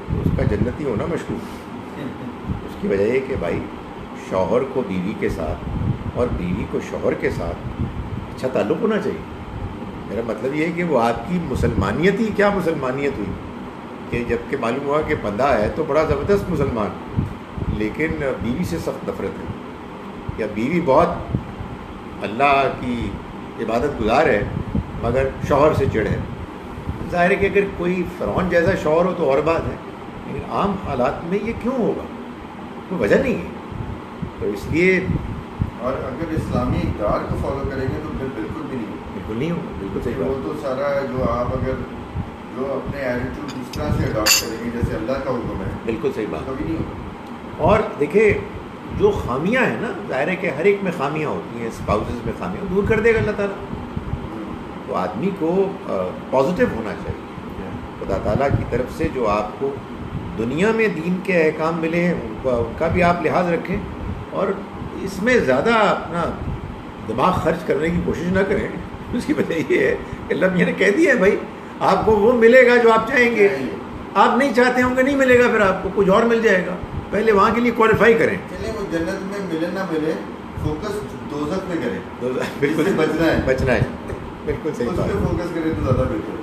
تو اس کا جنتی ہونا مشکوک ہے. اس کی وجہ یہ کہ بھائی شوہر کو بیوی کے ساتھ اور بیوی کو شوہر کے ساتھ اچھا تعلق ہونا چاہیے. میرا مطلب یہ ہے کہ وہ آپ کی مسلمانیت ہی کیا مسلمانیت ہوئی کہ جب کہ معلوم ہوا کہ بندہ ہے تو بڑا زبردست مسلمان، لیکن بیوی سے سخت نفرت ہے، یا بیوی بہت اللہ کی عبادت گزار ہے مگر شوہر سے چڑ ہے. ظاہر ہے کہ اگر کوئی فرعون جیسا شوہر ہو تو اور بات ہے، لیکن عام حالات میں یہ کیوں ہوگا؟ کوئی وجہ نہیں ہے. تو اس لیے اور اگر اسلامی اقدار کو فالو کریں گے تو پھر بالکل بھی نہیں، بالکل نہیں ہوگا. بالکل صحیح وہ بات. تو سارا جو آپ اگر جو اپنے ایٹیٹیوڈ اس طرح سے اڈاپٹ کریں گے جیسے اللہ کا حکم ہے، بالکل صحیح بات. کبھی نہیں ہوگا. اور دیکھیں جو خامیاں ہیں نا، ظاہر ہے کہ ہر ایک میں خامیاں ہوتی ہیں، اسپاؤسز میں خامیاں دور کر دے گا اللہ تعالیٰ. تو آدمی کو پازیٹیو ہونا چاہیے. خدا تعالیٰ کی طرف سے جو آپ کو دنیا میں دین کے احکام ملے ہیں ان کا بھی آپ لحاظ رکھیں، اور اس میں زیادہ اپنا دماغ خرچ کرنے کی کوشش نہ کریں. اس کی وجہ یہ ہے کہ اللہ میاں نے کہہ دیا ہے بھائی آپ کو وہ ملے گا جو آپ چاہیں گے. آپ نہیں چاہتے ہوں گے نہیں ملے گا، پھر آپ کو کچھ اور مل جائے گا. پہلے وہاں کے لیے کوالیفائی کریں. چلیں وہ جنت میں ملے نہ ملے، فوکس دوزخ میں کریں. بالکل بچنا ہے. بالکل صحیح اس بات. پہ فوکس کریں تو زیادہ بہتر ہے.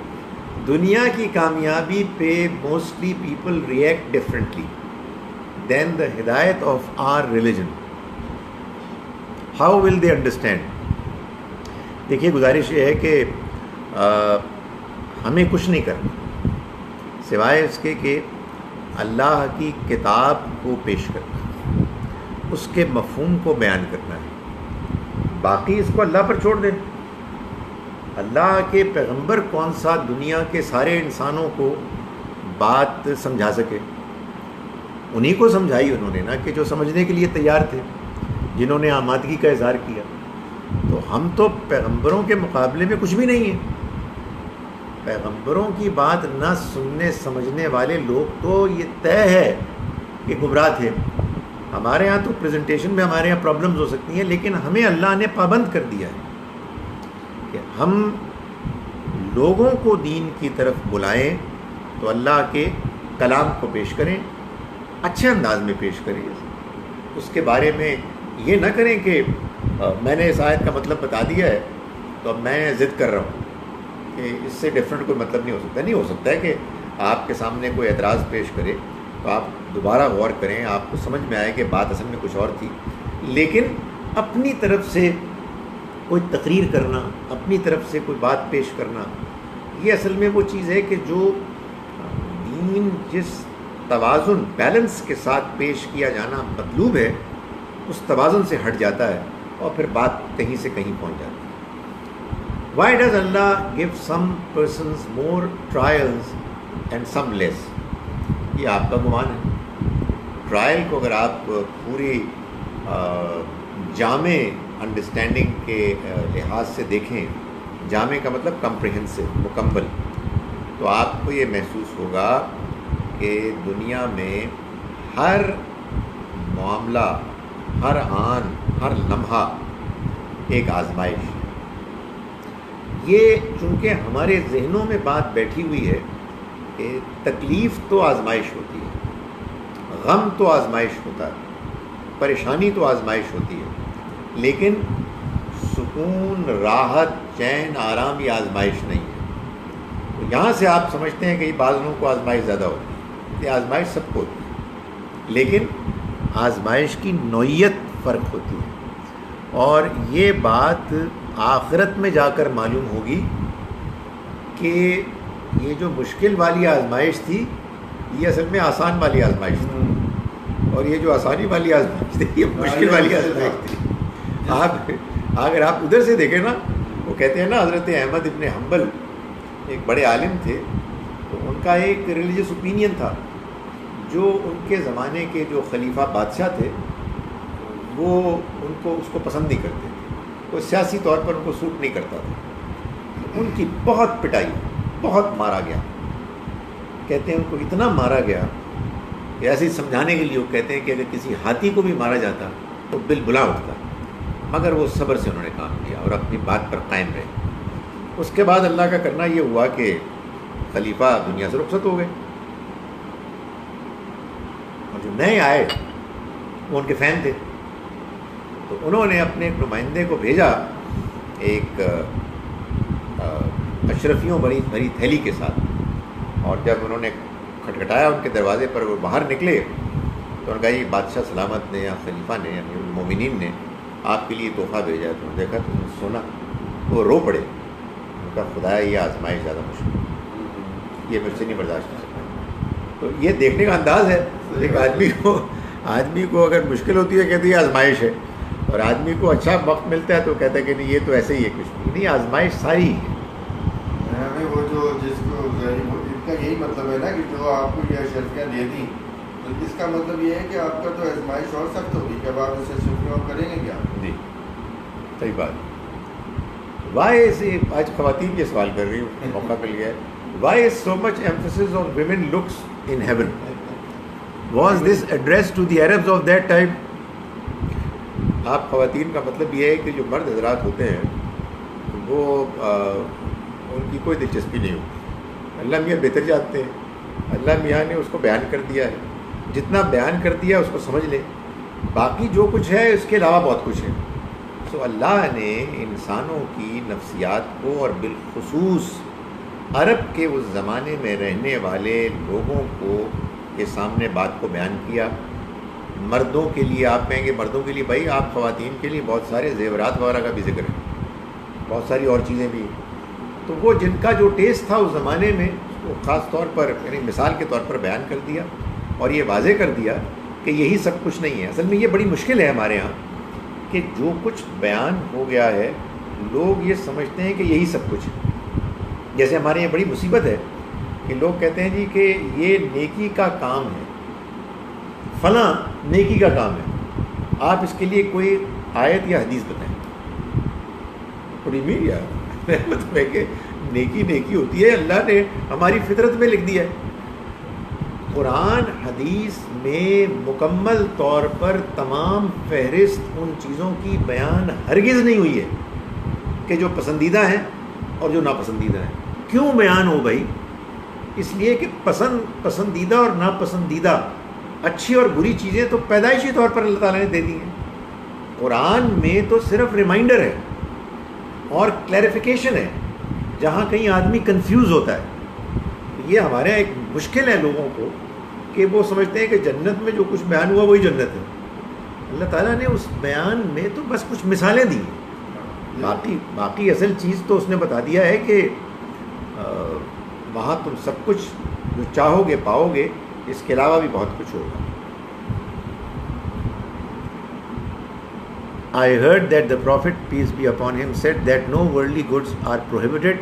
دنیا کی کامیابی پہ موسٹلی پیپل ریئیکٹ ڈفرینٹلی دین دا ہدایت of are religion. How will they understand? دیکھیے گزارش یہ ہے کہ ہمیں کچھ نہیں کرنا سوائے اس کے کہ اللہ کی کتاب کو پیش کرنا، اس کے مفہوم کو بیان کرنا ہے. باقی اس کو اللہ پر چھوڑ دیں. اللہ کے پیغمبر کون سا دنیا کے سارے انسانوں کو بات سمجھا سکے؟ انہی کو سمجھائی انہوں نے نا کہ جو سمجھنے کے لیے تیار تھے، جنہوں نے آمادگی کا اظہار کیا. تو ہم تو پیغمبروں کے مقابلے میں کچھ بھی نہیں ہیں. پیغمبروں کی بات نہ سننے سمجھنے والے لوگ تو یہ طے ہے کہ گمراہ تھے. ہمارے ہاں تو پریزنٹیشن میں ہمارے ہاں پرابلمز ہو سکتی ہیں، لیکن ہمیں اللہ نے پابند کر دیا ہے کہ ہم لوگوں کو دین کی طرف بلائیں تو اللہ کے کلام کو پیش کریں، اچھے انداز میں پیش کریں. اس کے بارے میں یہ نہ کریں کہ میں نے اس آیت کا مطلب بتا دیا ہے تو اب میں ضد کر رہا ہوں کہ اس سے ڈفرینٹ کوئی مطلب نہیں ہو سکتا. نہیں ہو سکتا ہے کہ آپ کے سامنے کوئی اعتراض پیش کرے تو آپ دوبارہ غور کریں، آپ کو سمجھ میں آئے کہ بات اصل میں کچھ اور تھی. لیکن اپنی طرف سے کوئی تقریر کرنا، اپنی طرف سے کوئی بات پیش کرنا، یہ اصل میں وہ چیز ہے کہ جو دین جس توازن بیلنس کے ساتھ پیش کیا جانا مطلوب ہے اس توازن سے ہٹ جاتا ہے اور پھر بات کہیں سے کہیں پہنچ جاتی ہے. Why does Allah give some persons more trials and some less؟ یہ آپ کا گمان ہے. ٹرائل کو اگر آپ پوری جامع انڈرسٹینڈنگ کے لحاظ سے دیکھیں، جامع کا مطلب کمپریہنسو، مکمل، تو آپ کو یہ محسوس ہوگا کہ دنیا میں ہر معاملہ، ہر آن، ہر لمحہ ایک آزمائش ہے۔ یہ چونکہ ہمارے ذہنوں میں بات بیٹھی ہوئی ہے کہ تکلیف تو آزمائش ہوتی ہے، غم تو آزمائش ہوتا ہے، پریشانی تو آزمائش ہوتی ہے، لیکن سکون، راحت، چین، آرام یہ آزمائش نہیں ہے۔ تو یہاں سے آپ سمجھتے ہیں کہ یہ بعض لوگوں کو آزمائش زیادہ ہوتی ہے، یہ آزمائش سب کو ہوتی ہے، لیکن آزمائش کی نوعیت فرق ہوتی ہے، اور یہ بات آخرت میں جا کر معلوم ہوگی کہ یہ جو مشکل والی آزمائش تھی یہ اصل میں آسان والی آزمائش تھی، اور یہ جو آسانی والی آزمائش تھی یہ مشکل والی آزمائش تھی۔ آپ اگر آپ ادھر سے دیکھیں نا، وہ کہتے ہیں نا حضرت احمد ابن حنبل ایک بڑے عالم تھے، تو ان کا ایک ریلیجیس اوپینین تھا، جو ان کے زمانے کے جو خلیفہ بادشاہ تھے وہ اس کو پسند نہیں کرتے تھے، وہ سیاسی طور پر ان کو سوٹ نہیں کرتا تھا۔ ان کی بہت پٹائی، بہت مارا گیا، کہتے ہیں ان کو اتنا مارا گیا کہ ایسے سمجھانے کے لیے وہ کہتے ہیں کہ اگر کسی ہاتھی کو بھی مارا جاتا تو بل بلا اٹھتا، مگر وہ صبر سے انہوں نے کام کیا اور اپنی بات پر قائم رہے۔ اس کے بعد اللہ کا کرنا یہ ہوا کہ خلیفہ دنیا سے رخصت ہو گئے، اور جو نئے آئے وہ ان کے فین تھے، تو انہوں نے اپنے ایک نمائندے کو بھیجا ایک اشرفیوں بھری تھیلی کے ساتھ، اور جب انہوں نے کھٹکھٹایا ان کے دروازے پر، وہ باہر نکلے تو انہوں نے کہا یہ بادشاہ سلامت نے یا خلیفہ نے امیر المومنین نے آپ کے لیے تحفہ بھیجا ہے۔ تو انہوں نے دیکھا تو سونا، وہ رو پڑے، ان کا خدایا یہ آزمائش زیادہ مشکل ہے، یہ مجھ سے نہیں برداشت ہو سکتا۔ تو یہ دیکھنے کا انداز ہے، ایک آدمی کو اگر مشکل ہوتی ہے کہتے ہیں یہ آزمائش ہے، اور آدمی کو اچھا وقت ملتا ہے تو کہتا ہے کہ نہیں یہ تو ایسے ہی ہے، کچھ نہیں، آزمائش ساری ہے۔ وہ جو جس کو ان کا یہی مطلب ہے نا کہ جو آپ کو یہ اشرفیاں دے دیں، تو اس کا مطلب یہ ہے کہ آپ کا تو آزمائش اور سخت ہوگی، جب آپ اس اشرفیاں کریں گے کیا؟ جی صحیح بات۔ وائی سے آج خواتین یہ سوال کر رہی ہوں، موقع مل گیا ہے، why is so much emphasis on women looks in heaven? Was this address to the Arabs of that time? آپ خواتین کا مطلب یہ ہے کہ جو مرد حضرات ہوتے ہیں وہ ان کی کوئی دلچسپی نہیں ہوتی، اللہ میاں بہتر جانتے ہیں، اللہ میاں نے اس کو بیان کر دیا ہے، جتنا بیان کر دیا اس کو سمجھ لیں، باقی جو کچھ ہے اس کے علاوہ بہت کچھ ہے۔ سو اللہ نے انسانوں کی نفسیات کو، اور بالخصوص عرب کے اس زمانے میں رہنے والے لوگوں کو کے سامنے بات کو بیان کیا۔ مردوں کے لیے آپ کہیں گے مردوں کے لیے، بھائی آپ خواتین کے لیے بہت سارے زیورات وغیرہ کا بھی ذکر ہے، بہت ساری اور چیزیں بھی ہیں، تو وہ جن کا جو ٹیسٹ تھا اس زمانے میں وہ خاص طور پر یعنی مثال کے طور پر بیان کر دیا، اور یہ واضح کر دیا کہ یہی سب کچھ نہیں ہے۔ اصل میں یہ بڑی مشکل ہے ہمارے ہاں کہ جو کچھ بیان ہو گیا ہے لوگ یہ سمجھتے ہیں کہ یہی سب کچھ ہے۔ جیسے ہمارے یہاں بڑی مصیبت ہے کہ لوگ کہتے ہیں جی کہ یہ نیکی کا کام ہے، فلاں نیکی کا کام ہے، آپ اس کے لیے کوئی آیت یا حدیث بتائیں۔ تھوڑی میر یار مطلب ہے کہ نیکی نیکی ہوتی ہے، اللہ نے ہماری فطرت میں لکھ دیا ہے۔ قرآن حدیث میں مکمل طور پر تمام فہرست ان چیزوں کی بیان ہرگز نہیں ہوئی ہے کہ جو پسندیدہ ہیں اور جو ناپسندیدہ ہیں۔ کیوں بیان ہو بھائی؟ اس لیے کہ پسندیدہ اور ناپسندیدہ، اچھی اور بری چیزیں تو پیدائشی طور پر اللہ تعالیٰ نے دے دی ہیں۔ قرآن میں تو صرف ریمائنڈر ہے اور کلیریفیکیشن ہے جہاں کہیں آدمی کنفیوز ہوتا ہے۔ یہ ہمارے یہاں ایک مشکل ہے لوگوں کو کہ وہ سمجھتے ہیں کہ جنت میں جو کچھ بیان ہوا وہی جنت ہے۔ اللہ تعالیٰ نے اس بیان میں تو بس کچھ مثالیں دی، باقی اصل چیز تو اس نے بتا دیا ہے کہ وہاں تم سب کچھ جو چاہو گے پاؤ گے، اس کے علاوہ بھی بہت کچھ ہوگا۔ I heard that the Prophet, peace be upon him, said that no worldly goods are prohibited,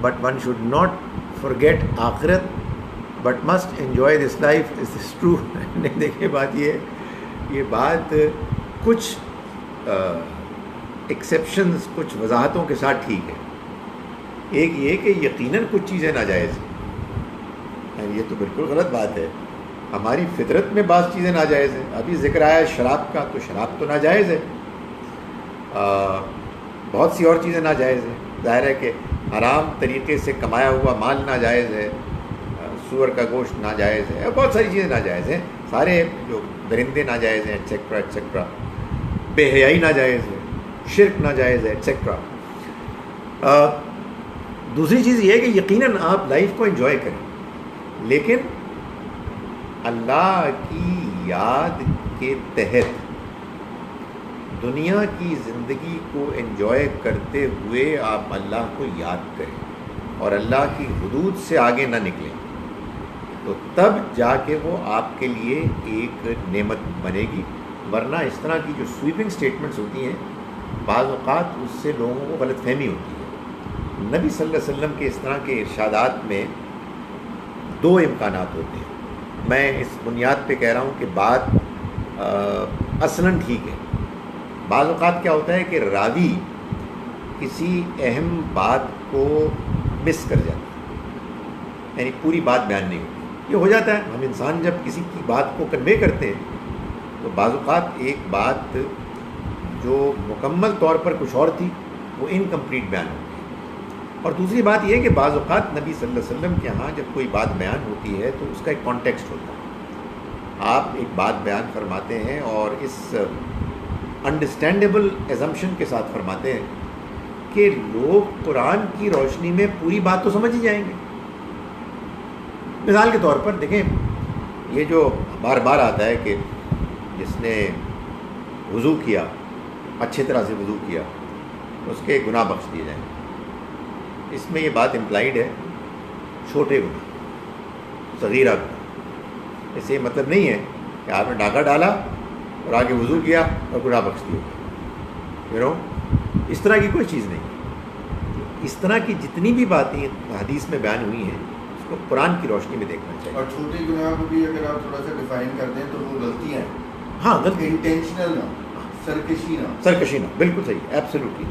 but one should not forget Akhirat, but must enjoy this life. Is this true? نہیں دیکھیں بات یہ بات کچھ ایکسیپشنز، کچھ وضاحتوں کے ساتھ ٹھیک ہے۔ ایک یہ کہ یقیناً کچھ چیزیں ناجائز ہیں، یہ تو بالکل غلط بات ہے ہماری فطرت میں بعض چیزیں ناجائز ہیں. ابھی ذکر آیا شراب کا، تو شراب تو ناجائز ہے. بہت سی اور چیزیں ناجائز ہیں. ظاہر ہے کہ حرام طریقے سے کمایا ہوا مال ناجائز ہے، سور کا گوشت ناجائز ہے، بہت ساری چیزیں ناجائز ہیں. سارے جو درندے ناجائز ہیں ایٹسیکٹرا ایٹسیکٹرا. بے حیائی ناجائز ہے، شرک ناجائز ہے ایٹسیکٹرا. دوسری چیز یہ ہے کہ یقیناً آپ لائف کو انجوائے کریں، لیکن اللہ کی یاد کے تحت دنیا کی زندگی کو انجوائے کرتے ہوئے آپ اللہ کو یاد کریں اور اللہ کی حدود سے آگے نہ نکلیں، تو تب جا کے وہ آپ کے لیے ایک نعمت بنے گی. ورنہ اس طرح کی جو سویپنگ سٹیٹمنٹس ہوتی ہیں بعض اوقات اس سے لوگوں کو غلط فہمی ہوتی ہے. نبی صلی اللہ علیہ وسلم کے اس طرح کے ارشادات میں دو امکانات ہوتے ہیں. میں اس بنیاد پہ کہہ رہا ہوں کہ بات اصلاً ٹھیک ہے. بعض اوقات کیا ہوتا ہے کہ راوی کسی اہم بات کو مس کر جاتا ہے، یعنی پوری بات بیان نہیں ہوتی. یہ ہو جاتا ہے، ہم انسان جب کسی کی بات کو کنوے کرتے ہیں تو بعض اوقات ایک بات جو مکمل طور پر کچھ اور تھی وہ انکمپلیٹ بیان ہوتی ہے. اور دوسری بات یہ ہے کہ بعض اوقات نبی صلی اللہ علیہ وسلم کے ہاں جب کوئی بات بیان ہوتی ہے تو اس کا ایک کانٹیکسٹ ہوتا ہے. آپ ایک بات بیان فرماتے ہیں اور اس انڈرسٹینڈیبل ایزمپشن کے ساتھ فرماتے ہیں کہ لوگ قرآن کی روشنی میں پوری بات تو سمجھ ہی جائیں گے. مثال کے طور پر دیکھیں، یہ جو بار بار آتا ہے کہ جس نے وضو کیا، اچھی طرح سے وضو کیا، اس کے گناہ بخش دیے جائیں. اس میں یہ بات امپلائڈ ہے چھوٹے گناہ، صغیرہ گناہ. اس سے یہ مطلب نہیں ہے کہ آپ نے ڈاکہ ڈالا اور آگے وضو کیا اور گناہ بخش دیے. اس طرح کی کوئی چیز نہیں. اس طرح کی جتنی بھی باتیں حدیث میں بیان ہوئی ہیں اس کو قرآن کی روشنی میں دیکھنا چاہیے. اور چھوٹے گناہ کو بھی اگر آپ تھوڑا سا ڈیفائن کر دیں تو وہ غلطیاں ہیں. ہاں غلطی، انٹینشنل نہ، سرکشی نہ. سرکشی نہ، بالکل صحیح، ایبسلیوٹلی.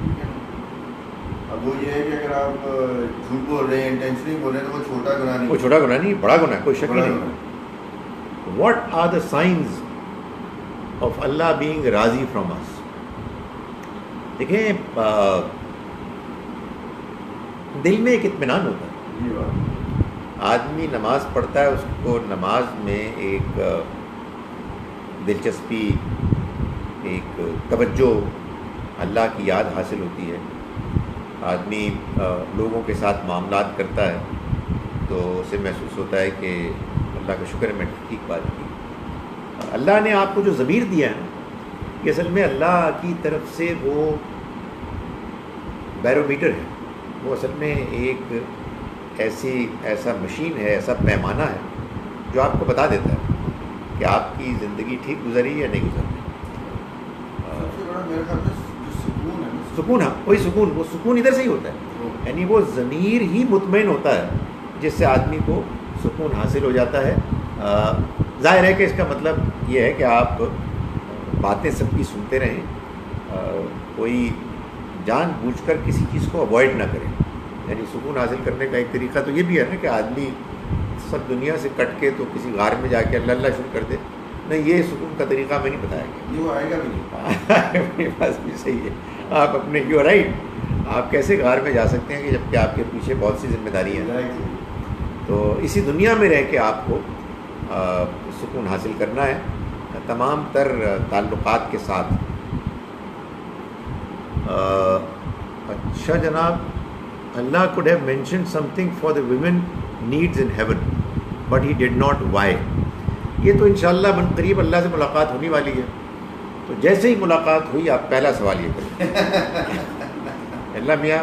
اب وہ یہ ہے کہ اگر آپ جھوٹ بول رہے ہیں، انٹینشنلی بول رہے ہیں، تو وہ چھوٹا گناہ نہیں. وہ چھوٹا گناہ نہیں، بڑا گناہ ہے، کوئی شک نہیں. What are the signs of Allah being راضی فرام اس؟ دیکھیں، دل میں ایک اطمینان ہوتا ہے. یہ بات آدمی نماز پڑھتا ہے، اس کو نماز میں ایک دلچسپی، ایک توجہ، اللہ کی یاد حاصل ہوتی ہے. آدمی لوگوں کے ساتھ معاملات کرتا ہے تو اسے محسوس ہوتا ہے کہ اللہ کا شکر ہے میں ٹھیک بات کی. اللہ نے آپ کو جو ضمیر دیا ہے یہ اصل میں اللہ کی طرف سے وہ بیرومیٹر ہے. وہ اصل میں ایک ایسا مشین ہے، ایسا پیمانہ ہے جو آپ کو بتا دیتا ہے کہ آپ کی زندگی ٹھیک گزری یا نہیں گزری. سب سے بڑا میرے خیال میں جو سکون ہے نا، سکون، ہاں وہی سکون، وہ سکون ادھر سے ہی ہوتا ہے. یعنی وہ ضمیر ہی مطمئن ہوتا ہے جس سے آدمی کو سکون حاصل ہو جاتا ہے. ظاہر ہے کہ اس کا مطلب یہ ہے کہ آپ باتیں سب کی سنتے رہیں، کوئی جان بوجھ کر کسی چیز کو اوائڈ نہ کریں. یعنی سکون حاصل کرنے کا ایک طریقہ تو یہ بھی ہے نا کہ آدمی سب دنیا سے کٹ کے تو کسی غار میں جا کے اللہ اللہ شروع کر دے. نہیں، یہ سکون کا طریقہ میں نہیں بتایا گیا. یہ وہ آئے گا بھی نہیں. میرے پاس بھی صحیح ہے. آپ اپنے یو رائٹ، آپ کیسے غار میں جا سکتے ہیں کہ جب کہ آپ کے پیچھے بہت سی ذمہ داریاں ہیں. تو اسی دنیا میں رہ کے آپ کو سکون حاصل کرنا ہے تمام تر تعلقات کے ساتھ. اچھا جناب، اللہ could have mentioned something for the women needs in heaven but he did not. Why? یہ تو انشاءاللہ من قریب اللہ سے ملاقات ہونے والی ہے، تو جیسے ہی ملاقات ہوئی آپ پہلا سوال یہ کریں اللہ میاں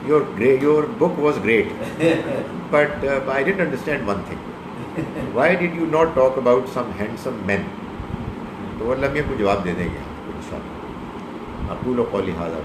your book was great but I didn't understand one thing. Why did you not talk about some handsome men? تو اللہ میاں کو جواب دے دیں گے انشاءاللہ. اقول قولی ھذا.